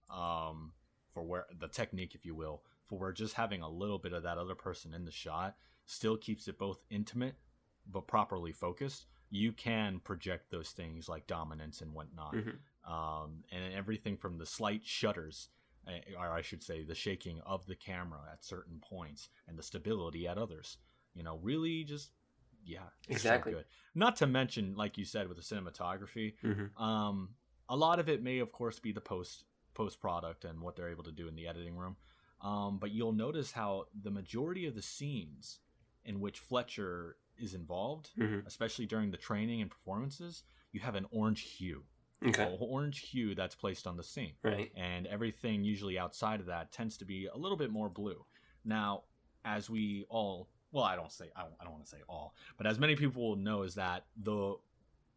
for where the technique, if you will, for where just having a little bit of that other person in the shot still keeps it both intimate but properly focused. You can project those things like dominance and whatnot, and everything from the slight shudders, or I should say, the shaking of the camera at certain points and the stability at others. You know, really just. Yeah, exactly. So good. Not to mention, like you said, with the cinematography, a lot of it may, of course, be the post product and what they're able to do in the editing room. But you'll notice how the majority of the scenes in which Fletcher is involved, especially during the training and performances, you have an orange hue. Okay. An orange hue that's placed on the scene. Right. And everything usually outside of that tends to be a little bit more blue. Now, as we all... Well, I don't want to say all, but as many people will know, is that the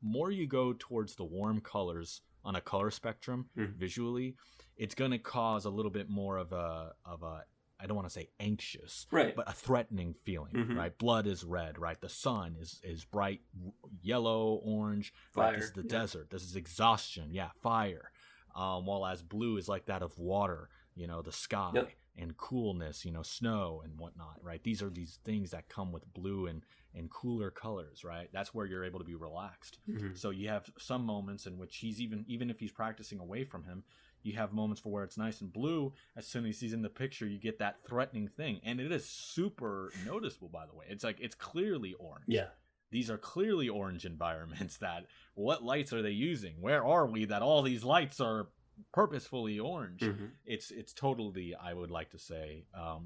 more you go towards the warm colors on a color spectrum visually, it's going to cause a little bit more of a I don't want to say anxious, right, but a threatening feeling, right? Blood is red, right? The sun is bright yellow, orange. Fire. Right? This is the desert. This is exhaustion. Yeah, fire. While as blue is like that of water, you know, the sky. Yep. And coolness, you know, snow and whatnot, right? These are these things that come with blue and cooler colors, right? That's where you're able to be relaxed. So you have some moments in which he's even if he's practicing away from him, you have moments for where it's nice and blue. As soon as he's in the picture, you get that threatening thing. And it is super noticeable, by the way. It's like, it's clearly orange. Yeah. These are clearly orange environments. That what lights are they using? Where are we that all these lights are purposefully orange? It's totally, I would like to say,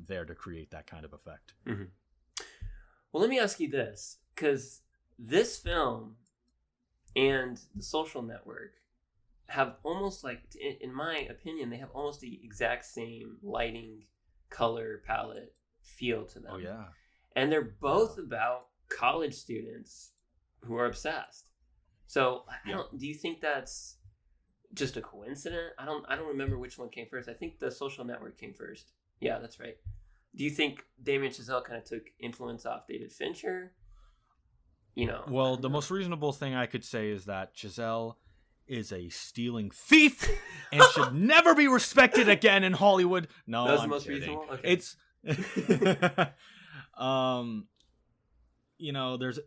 there to create that kind of effect. Well, let me ask you this, because this film and The Social Network have almost like, in my opinion, they have almost the exact same lighting, color palette feel to them. Oh yeah. And they're both about college students who are obsessed. So do you think that's just a coincidence? I don't remember which one came first. I think The Social Network came first. Yeah, that's right. Do you think Damien Chazelle kind of took influence off David Fincher? Well, the most reasonable thing I could say is that Chazelle is a stealing thief and should never be respected again in Hollywood. No, that's I'm the most kidding. reasonable. Okay. It's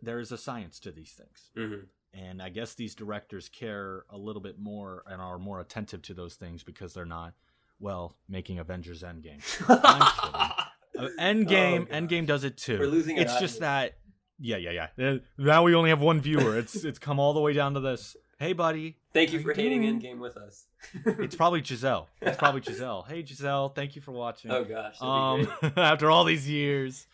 there's a science to these things. Mm-hmm. And I guess these directors care a little bit more and are more attentive to those things because they're not, making Avengers Endgame. I'm kidding. Endgame does it too. We're losing It's our just audience. that, now we only have one viewer. It's come all the way down to this. Hey, buddy. Thank you for hating doing? Endgame with us. It's probably Giselle. Hey, Giselle. Thank you for watching. Oh gosh. That'd be great. After all these years,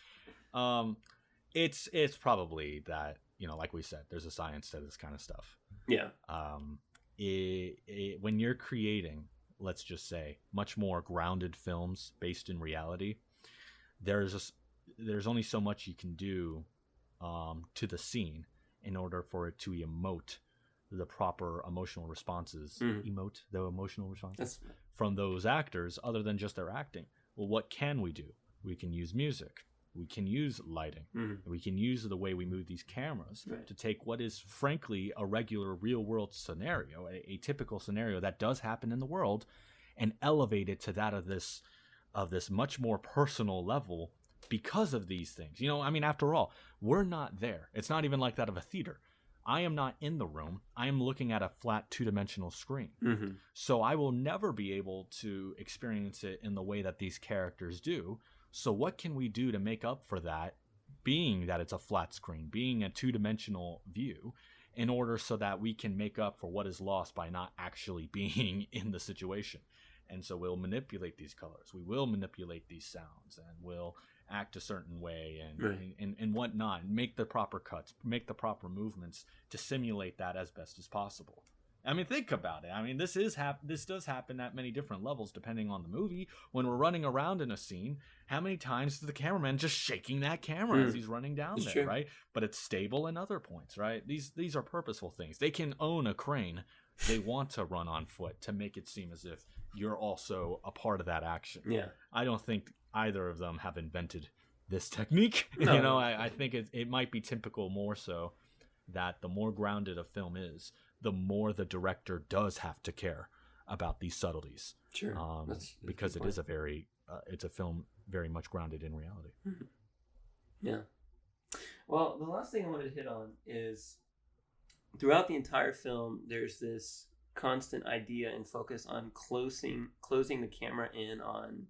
it's probably that, like we said, there's a science to this kind of stuff. Yeah. When you're creating, let's just say, much more grounded films based in reality, there's only so much you can do to the scene in order for it to emote the proper emotional responses. Emote the emotional responses from those actors, other than just their acting. Well, what can we do? We can use music. We can use lighting. We can use the way we move these cameras to take what is frankly a regular real world scenario, a typical scenario that does happen in the world, and elevate it to that of this much more personal level because of these things. After all, we're not there. It's not even like that of a theater. I am not in the room. I am looking at a flat two-dimensional screen. So I will never be able to experience it in the way that these characters do. So what can we do to make up for that, being that it's a flat screen, being a two-dimensional view, in order so that we can make up for what is lost by not actually being in the situation? And so we'll manipulate these colors. We will manipulate these sounds, and we'll act a certain way and whatnot, and make the proper cuts, make the proper movements to simulate that as best as possible. Think about it. This does happen at many different levels depending on the movie. When we're running around in a scene, how many times is the cameraman just shaking that camera as he's running down there, true. right? But it's stable in other points, right? These are purposeful things. They can own a crane. They want to run on foot to make it seem as if you're also a part of that action. Yeah. I don't think either of them have invented this technique. No. I think it might be typical more so that the more grounded a film is, the more the director does have to care about these subtleties. Sure. That's because it is it's a film very much grounded in reality. Yeah. Well, the last thing I wanted to hit on is throughout the entire film, there's this constant idea and focus on closing the camera in on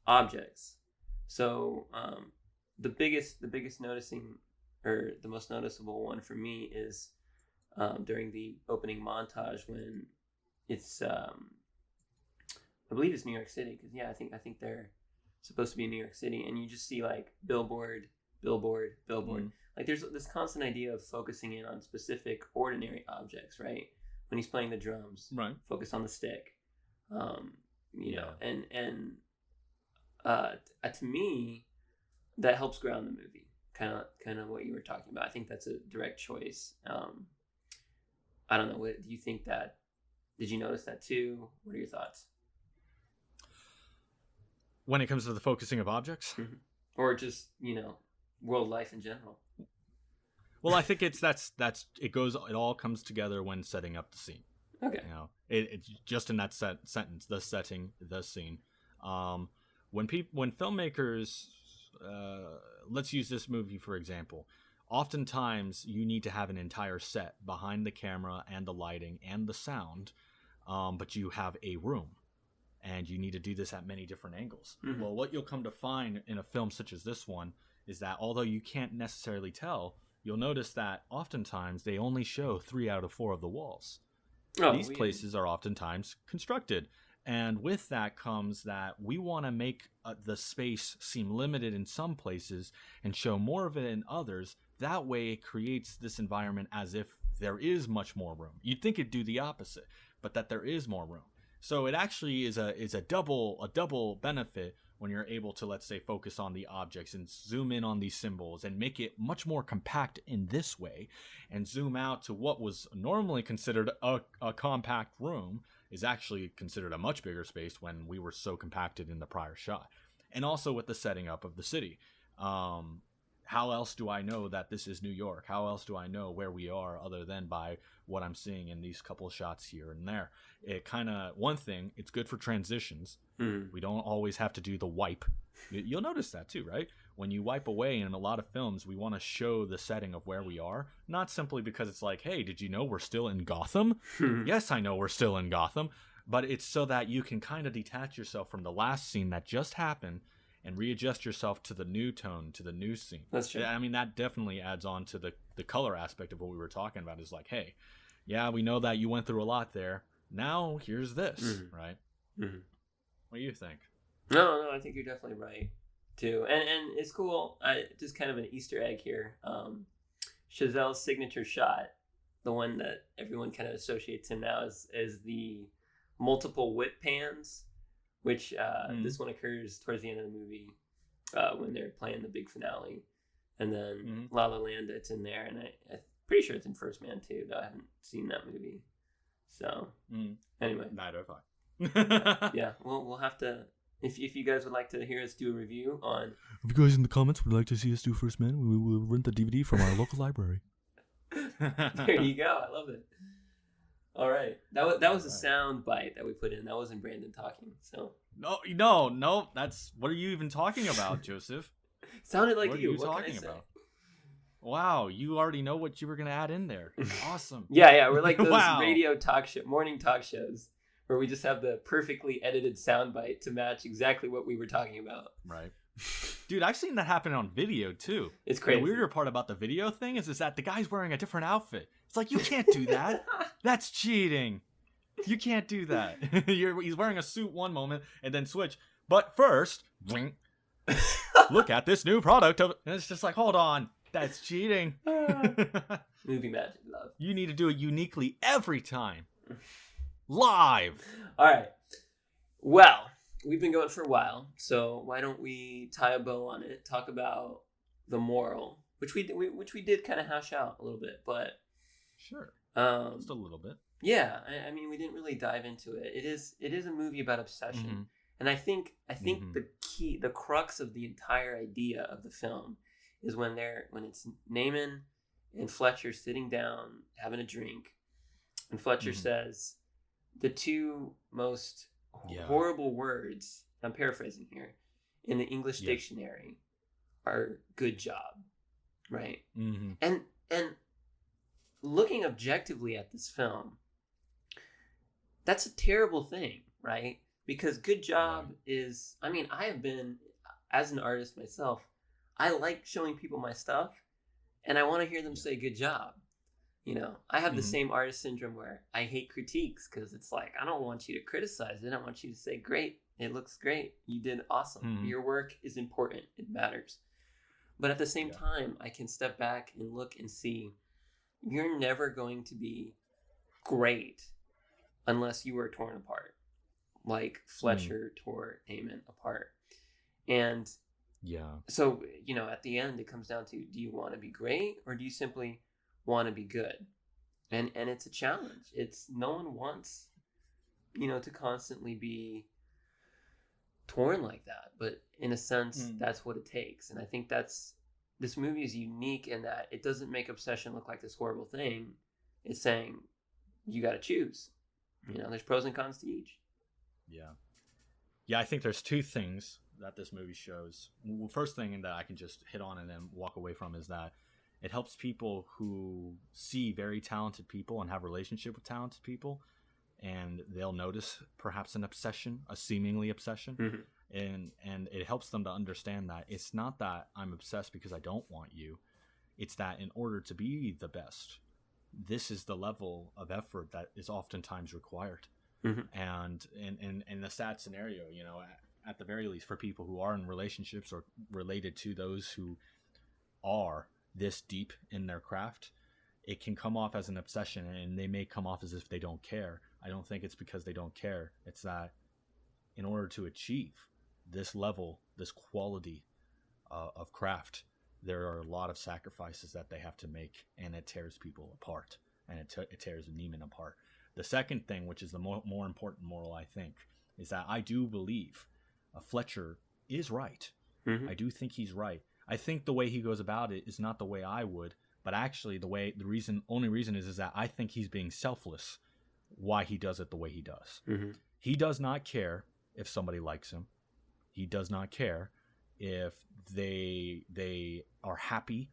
objects. So the biggest noticing, or the most noticeable one for me, is during the opening montage when it's I believe it's New York City, because I think they're supposed to be in New York City, and you just see like billboard. Like there's this constant idea of focusing in on specific ordinary objects, right? When he's playing the drums, Right. Focus on the stick, and to me, that helps ground the movie. Kind of what you were talking about. I think that's a direct choice. I don't know. What do you think? Did you notice that too? What are your thoughts? When it comes to the focusing of objects, or just world life in general? Well, I think it all comes together when setting up the scene. Okay. It's just in that sentence, the setting, the scene. When filmmakers, let's use this movie for example. Oftentimes, you need to have an entire set behind the camera and the lighting and the sound, but you have a room, and you need to do this at many different angles. Well, what you'll come to find in a film such as this one is that although you can't necessarily tell, you'll notice that oftentimes they only show 3 out of 4 of the walls. These places are oftentimes constructed And with that comes that we want to make the space seem limited in some places and show more of it in others. That way it creates this environment as if there is much more room. You'd think it'd do the opposite, but that there is more room. So it actually is a double benefit when you're able to, let's say, focus on the objects and zoom in on these symbols and make it much more compact in this way, and zoom out to what was normally considered a compact room is actually considered a much bigger space when we were so compacted in the prior shot. And also with the setting up of the city. How else do I know that this is New York? How else do I know where we are other than by what I'm seeing in these couple shots here and there? It kind of, one thing, it's good for transitions. We don't always have to do the wipe. You'll notice that too, right? When you wipe away in a lot of films, we want to show the setting of where we are, not simply because it's like, hey, did you know we're still in Gotham? Yes, I know we're still in Gotham, but it's so that you can kind of detach yourself from the last scene that just happened and readjust yourself to the new tone, to the new scene. That's true. I mean, that definitely adds on to the color aspect of what we were talking about. Is like, hey, yeah, we know that you went through a lot there. Now here's this, right? What do you think? No, I think you're definitely right too, and it's cool. Just kind of an Easter egg here. Chazelle's signature shot, the one that everyone kind of associates him now as the multiple whip pans, which this one occurs towards the end of the movie when they're playing the big finale, and then La La Land, it's in there, and I'm pretty sure it's in First Man too, though I haven't seen that movie. So anyway, neither have I. Yeah, we'll have to. If you guys would like to hear us do a review on... If you guys in the comments would like to see us do First Man, we will rent the DVD from our local library. There you go. I love it. All right. That was a sound bite that we put in. That wasn't Brandon talking. So No. That's... What are you even talking about, Joseph? Sounded like what you. Are you what talking can I say? about? Wow, you already know what you were going to add in there. Awesome. Yeah. We're like those Wow. radio morning talk shows where we just have the perfectly edited soundbite to match exactly what we were talking about. Right. Dude, I've seen that happen on video too. It's crazy. The weirder part about the video thing is that the guy's wearing a different outfit. It's like, you can't do that. That's cheating. You can't do that. He's wearing a suit one moment and then switch. But first, look at this new product. And it's just like, hold on. That's cheating. Movie magic, love. You need to do it uniquely every time. Live. All right. Well, we've been going for a while, so why don't we tie a bow on it? Talk about the moral, which we did kind of hash out a little bit, but sure, just a little bit. Yeah, I mean, we didn't really dive into it. It is a movie about obsession, and I think the crux of the entire idea of the film is when it's Naaman and Fletcher sitting down having a drink, and Fletcher says the two most horrible words, I'm paraphrasing here, in the English dictionary are good job, right? And looking objectively at this film, that's a terrible thing, right? Because good job is, I mean, I have been, as an artist myself, I like showing people my stuff and I want to hear them say good job. You know, I have the same artist syndrome where I hate critiques because it's like, I don't want you to criticize it. I want you to say, great, it looks great. You did awesome. Your work is important. It matters. But at the same time, I can step back and look and see you're never going to be great unless you are torn apart, like Fletcher tore Naaman apart. And so, you know, at the end, it comes down to, do you want to be great or do you simply want to be good? And it's a challenge. It's, no one wants, you know, to constantly be torn like that, but in a sense that's what it takes. And I think this movie is unique in that it doesn't make obsession look like this horrible thing. It's saying you got to choose, you know, there's pros and cons to each. I think there's two things that this movie shows. Well, first thing that I can just hit on and then walk away from is that it helps people who see very talented people and have a relationship with talented people, and they'll notice perhaps an obsession, a seemingly obsession, and it helps them to understand that it's not that I'm obsessed because I don't want you. It's that in order to be the best, this is the level of effort that is oftentimes required. And in the sad scenario, you know, at the very least, for people who are in relationships or related to those who are this deep in their craft, it can come off as an obsession, and they may come off as if they don't care. I don't think it's because they don't care. It's that in order to achieve this level, this quality of craft, there are a lot of sacrifices that they have to make, and it tears people apart, and it tears Neiman apart. The second thing, which is the more important moral, I think, is that I do believe Fletcher is right. I do think he's right. I think the way he goes about it is not the way I would, but actually only reason is that I think he's being selfless why he does it the way he does. He does not care if somebody likes him. He does not care if they are happy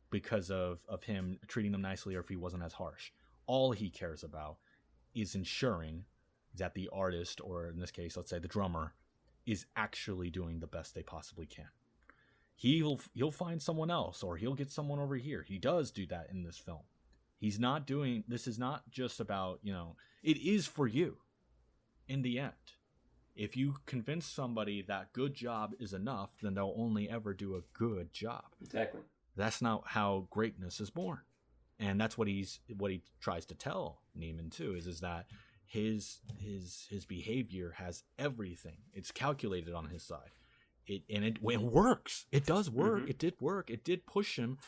because of him treating them nicely, or if he wasn't as harsh. All he cares about is ensuring that the artist, or in this case, let's say the drummer, is actually doing the best they possibly can. He'll find someone else, or he'll get someone over here. He does do that in this film. This is not just about, you know, it is for you in the end. If you convince somebody that good job is enough, then they'll only ever do a good job. Exactly. That's not how greatness is born. And that's what he tries to tell Neiman too, is that his behavior has everything. It's calculated on his side. It works. It does work. It did work. It did push him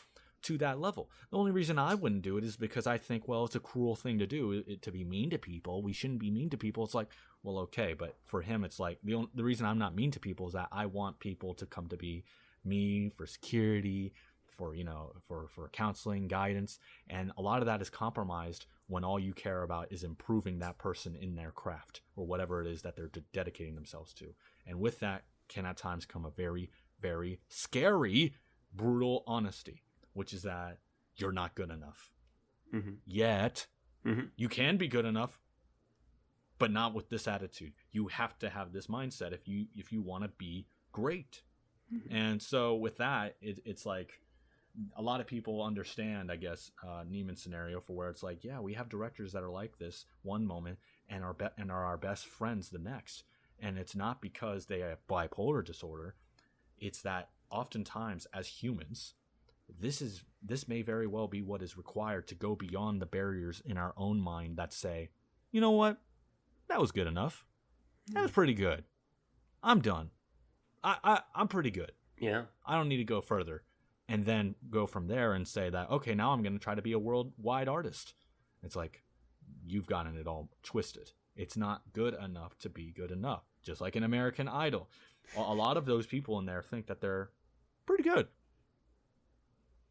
to that level. The only reason I wouldn't do it is because I think, well, it's a cruel thing to do, to be mean to people. We shouldn't be mean to people. It's like, well, okay, but for him, it's like the reason I'm not mean to people is that I want people to come to be me for security, for, you know, for counseling, guidance, and a lot of that is compromised when all you care about is improving that person in their craft or whatever it is that they're dedicating themselves to. And with that can at times come a very, very scary, brutal honesty, which is that you're not good enough. Yet you can be good enough, but not with this attitude. You have to have this mindset if you want to be great. And so with that, it's like, a lot of people understand, I guess, Neiman's scenario, for where it's like, yeah, we have directors that are like this one moment and are our best friends the next. And it's not because they have bipolar disorder. It's that oftentimes as humans, this may very well be what is required to go beyond the barriers in our own mind that say, you know what, that was good enough. That was pretty good. I'm done. I'm pretty good. Yeah. I don't need to go further. And then go from there and say that, okay, now I'm going to try to be a worldwide artist. It's like, you've gotten it all twisted. It's not good enough to be good enough. Just like an American Idol. A lot of those people in there think that they're pretty good.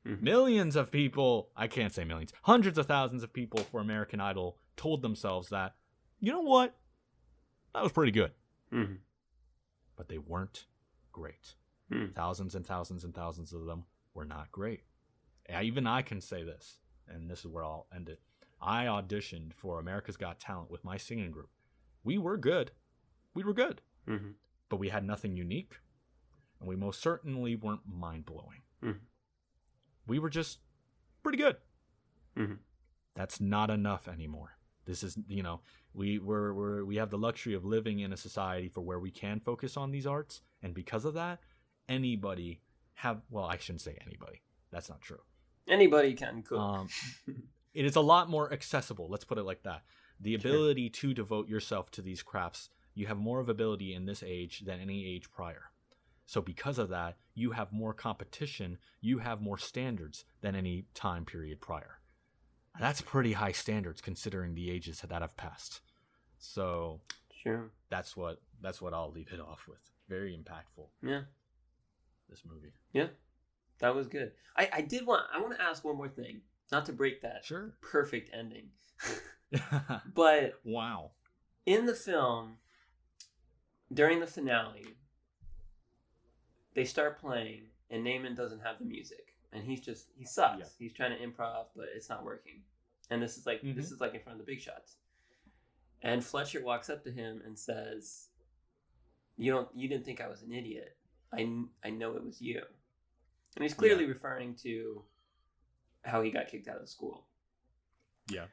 Millions of people, I can't say millions, hundreds of thousands of people for American Idol told themselves that, you know what, that was pretty good. But they weren't great. Thousands and thousands and thousands of them were not great. Even I can say this, and this is where I'll end it. I auditioned for America's Got Talent with my singing group. We were good. But we had nothing unique, and we most certainly weren't mind-blowing. We were just pretty good. That's not enough anymore. This is, you know, we have the luxury of living in a society for where we can focus on these arts, and because of that, anybody I shouldn't say anybody. That's not true. Anybody can cook. It is a lot more accessible. Let's put it like that. The ability to devote yourself to these crafts, you have more of ability in this age than any age prior. So because of that, you have more competition. You have more standards than any time period prior. That's pretty high standards considering the ages that have passed. So Sure. That's what I'll leave it off with. Very impactful. Yeah. This movie. Yeah. That was good. I want to ask one more thing. Not to break that perfect ending. But wow. In the film, during the finale, they start playing and Neiman doesn't have the music. And he sucks. Yeah. He's trying to improv, but it's not working. And this is like in front of the big shots. And Fletcher walks up to him and says, You didn't think I was an idiot. I know it was you. And he's clearly referring to how he got kicked out of school. Yeah.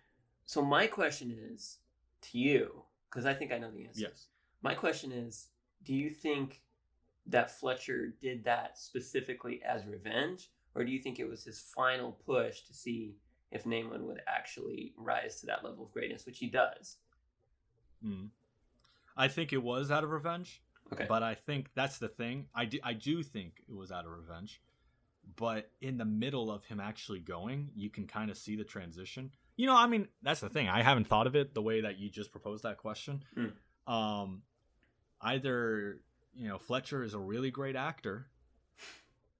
So my question is to you, because I think I know the answer. Yes. My question is, do you think that Fletcher did that specifically as revenge, or do you think it was his final push to see if Nayland would actually rise to that level of greatness, which he does? I think it was out of revenge. Okay. But I think that's the thing. I do think it was out of revenge. But in the middle of him actually going, you can kind of see the transition. You know, I mean, that's the thing. I haven't thought of it the way that you just proposed that question. Either, you know, Fletcher is a really great actor,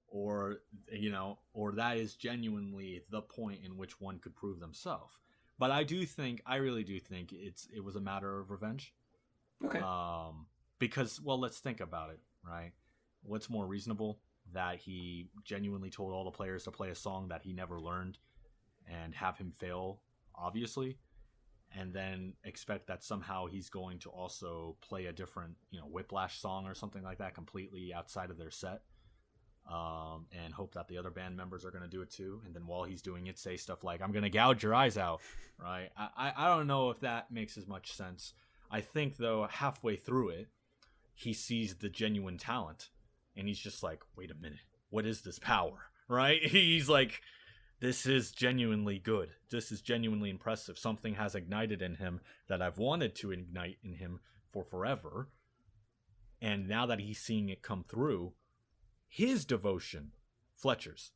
or, you know, or that is genuinely the point in which one could prove themselves. But I really do think it was a matter of revenge. Okay. Because, well, let's think about it, right? What's more reasonable? That he genuinely told all the players to play a song that he never learned and have him fail, obviously, and then expect that somehow he's going to also play a different, you know, Whiplash song or something like that completely outside of their set, and hope that the other band members are going to do it too. And then while he's doing it, say stuff like, "I'm going to gouge your eyes out," right? I don't know if that makes as much sense. I think, though, halfway through it, he sees the genuine talent. And he's just like, wait a minute, what is this power, right? He's like, this is genuinely good. This is genuinely impressive. Something has ignited in him that I've wanted to ignite in him for forever. And now that he's seeing it come through, his devotion, Fletcher's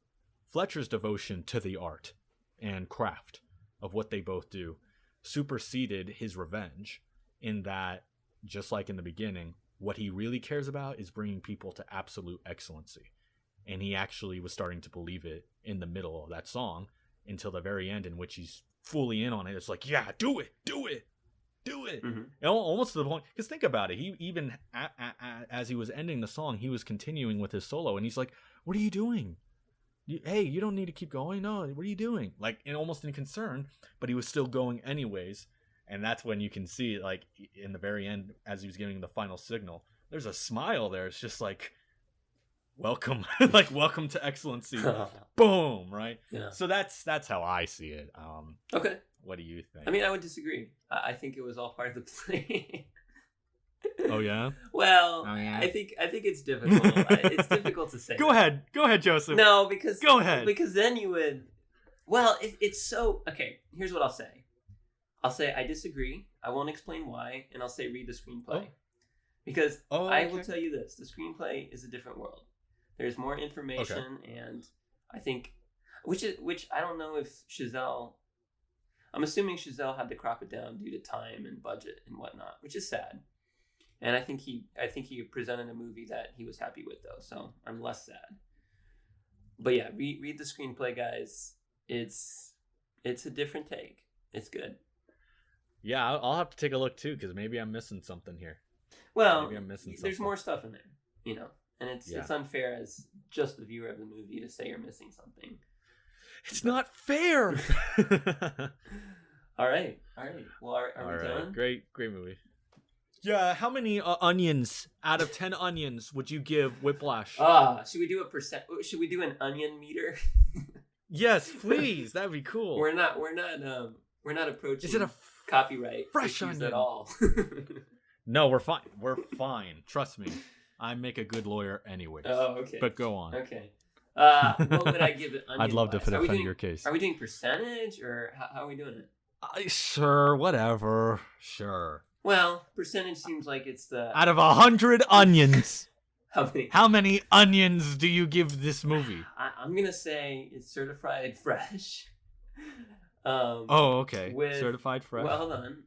devotion to the art and craft of what they both do superseded his revenge, in that, just like in the beginning, what he really cares about is bringing people to absolute excellency. And he actually was starting to believe it in the middle of that song until the very end, in which he's fully in on it. It's like, yeah, do it. Mm-hmm. And almost to the point, because think about it. He even, as he was ending the song, he was continuing with his solo. And he's like, what are you doing? Hey, you don't need to keep going. No, what are you doing? Like, and almost in concern, but he was still going anyways. And that's when you can see, like, in the very end, as he was giving the final signal, there's a smile there. It's just like, welcome, like, welcome to excellency. Boom, right? Yeah. So that's how I see it. Okay. What do you think? I mean, I would disagree. I think it was all part of the play. Oh, yeah? Well, oh, yeah? I think it's difficult. It's difficult to say. Go ahead, Joseph. No, because... Go ahead. Because then you would... Well, it's so... Okay, here's what I'll say. I'll say I disagree. I won't explain why, and I'll say read the screenplay. Because I will tell you this: the screenplay is a different world. There's more information, and I think, which I don't know if Chazelle. I'm assuming Chazelle had to crop it down due to time and budget and whatnot, which is sad. And I think he presented a movie that he was happy with, though, so I'm less sad. But yeah, read the screenplay, guys. It's a different take. It's good. Yeah, I'll have to take a look too, because maybe I'm missing something here. Well, maybe I'm missing something. There's more stuff in there, you know, and it's unfair as just the viewer of the movie to say you're missing something. It's not fair. All right. Well, are we done? Great movie. Yeah, how many onions out of 10 onions would you give Whiplash? Should we do a percent? Should we do an onion meter? Yes, please. That'd be cool. We're not approaching. Is it a copyright fresh issues onion at all? No, we're fine. We're fine. Trust me. I make a good lawyer anyways. Oh, okay. But go on. Okay. What would I give it? I'd love to defend your case. Are we doing percentage, or how are we doing it? Sure, whatever. Sure. Well, percentage seems like it's the... Out of 100 onions, How many onions do you give this movie? I'm going to say it's certified fresh. Okay. Certified fresh. Well, hold on.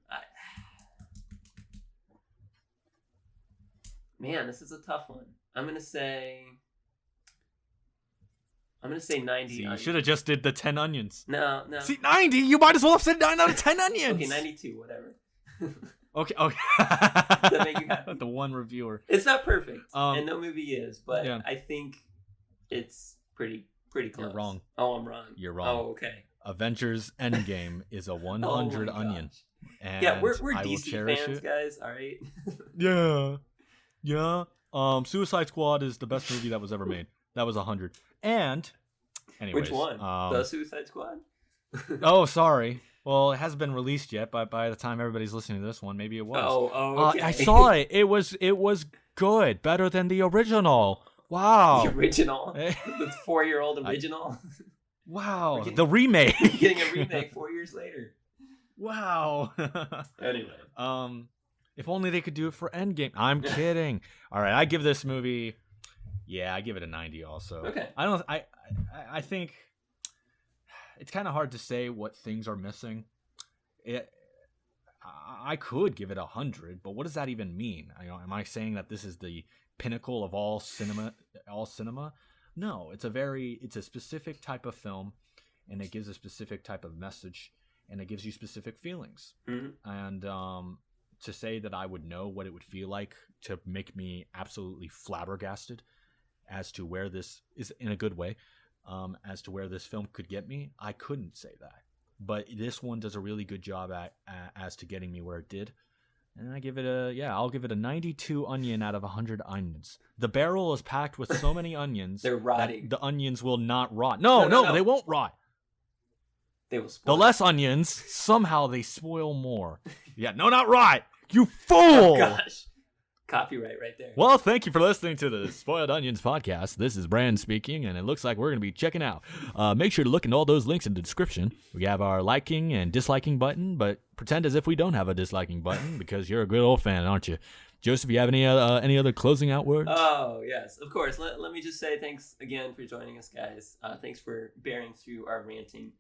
Man, this is a tough one. I'm going to say 90. See, you should have just did the 10 onions. No. See, 90? You might as well have said 9 out of 10 onions. Okay, 92, whatever. Okay. Does that make you happy? The one reviewer. It's not perfect, and no movie is, but yeah. I think it's pretty close. You're wrong. Oh, I'm wrong. You're wrong. Oh, okay. Avengers Endgame is a 100 onion. And yeah, we're I will DC cherish fans, it. guys. All right. Yeah. Suicide Squad is the best movie that was ever made. That was 100. And anyways, which one? The Suicide Squad? Oh, sorry. Well, it hasn't been released yet, but by the time everybody's listening to this one, maybe it was. Okay. I saw it. It was good, better than the original. Wow. The original, the 4-year-old original. Wow, the remake. Getting a remake 4 years later. Wow. Anyway, if only they could do it for Endgame. I'm kidding. All right, I give this movie. Yeah, I give it a 90 also. Okay. I think it's kind of hard to say what things are missing. I could give it 100, but what does that even mean? Am I saying that this is the pinnacle of all cinema? No, it's a specific type of film, and it gives a specific type of message, and it gives you specific feelings. Mm-hmm. And to say that I would know what it would feel like to make me absolutely flabbergasted as to where this is, in a good way, as to where this film could get me, I couldn't say that. But this one does a really good job as to getting me where it did. And I'll give it a 92 onion out of 100 onions. The barrel is packed with so many onions They're rotting. that the onions will not rot. No, they won't rot. They will spoil. The less onions, somehow they spoil more. Yeah, no, not rot. You fool! Oh, gosh. Copyright right there. Well, thank you for listening to the Spoiled Onions podcast. This is Brand speaking, and it looks like we're going to be checking out. Make sure to look into all those links in the description. We have our liking and disliking button, but pretend as if we don't have a disliking button because you're a good old fan, aren't you? Joseph, you have any other closing out words? Oh, yes, of course. Let me just say thanks again for joining us, guys. Thanks for bearing through our ranting.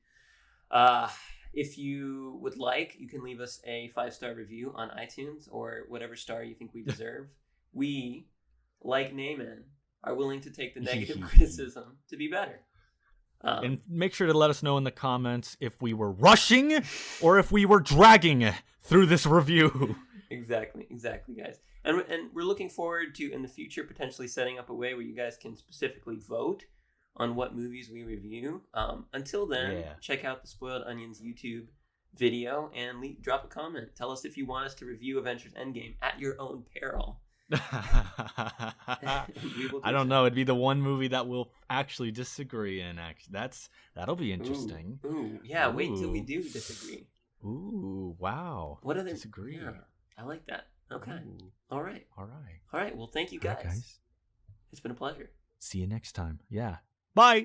If you would like, you can leave us a 5-star review on iTunes or whatever star you think we deserve. We, like Naaman, are willing to take the negative criticism to be better. And make sure to let us know in the comments if we were rushing or if we were dragging through this review. Exactly, guys. And we're looking forward to, in the future, potentially setting up a way where you guys can specifically vote on what movies we review. Until then, check out the Spoiled Onions YouTube video and drop a comment. Tell us if you want us to review Avengers Endgame at your own peril. I don't know. It'd be the one movie that we'll actually disagree in. That'll be interesting. Yeah. Ooh. Wait till we do disagree. Ooh, wow. What other disagree? Yeah, I like that. Okay. Ooh. All right. Well, thank you, guys. Right, guys. It's been a pleasure. See you next time. Yeah. Bye.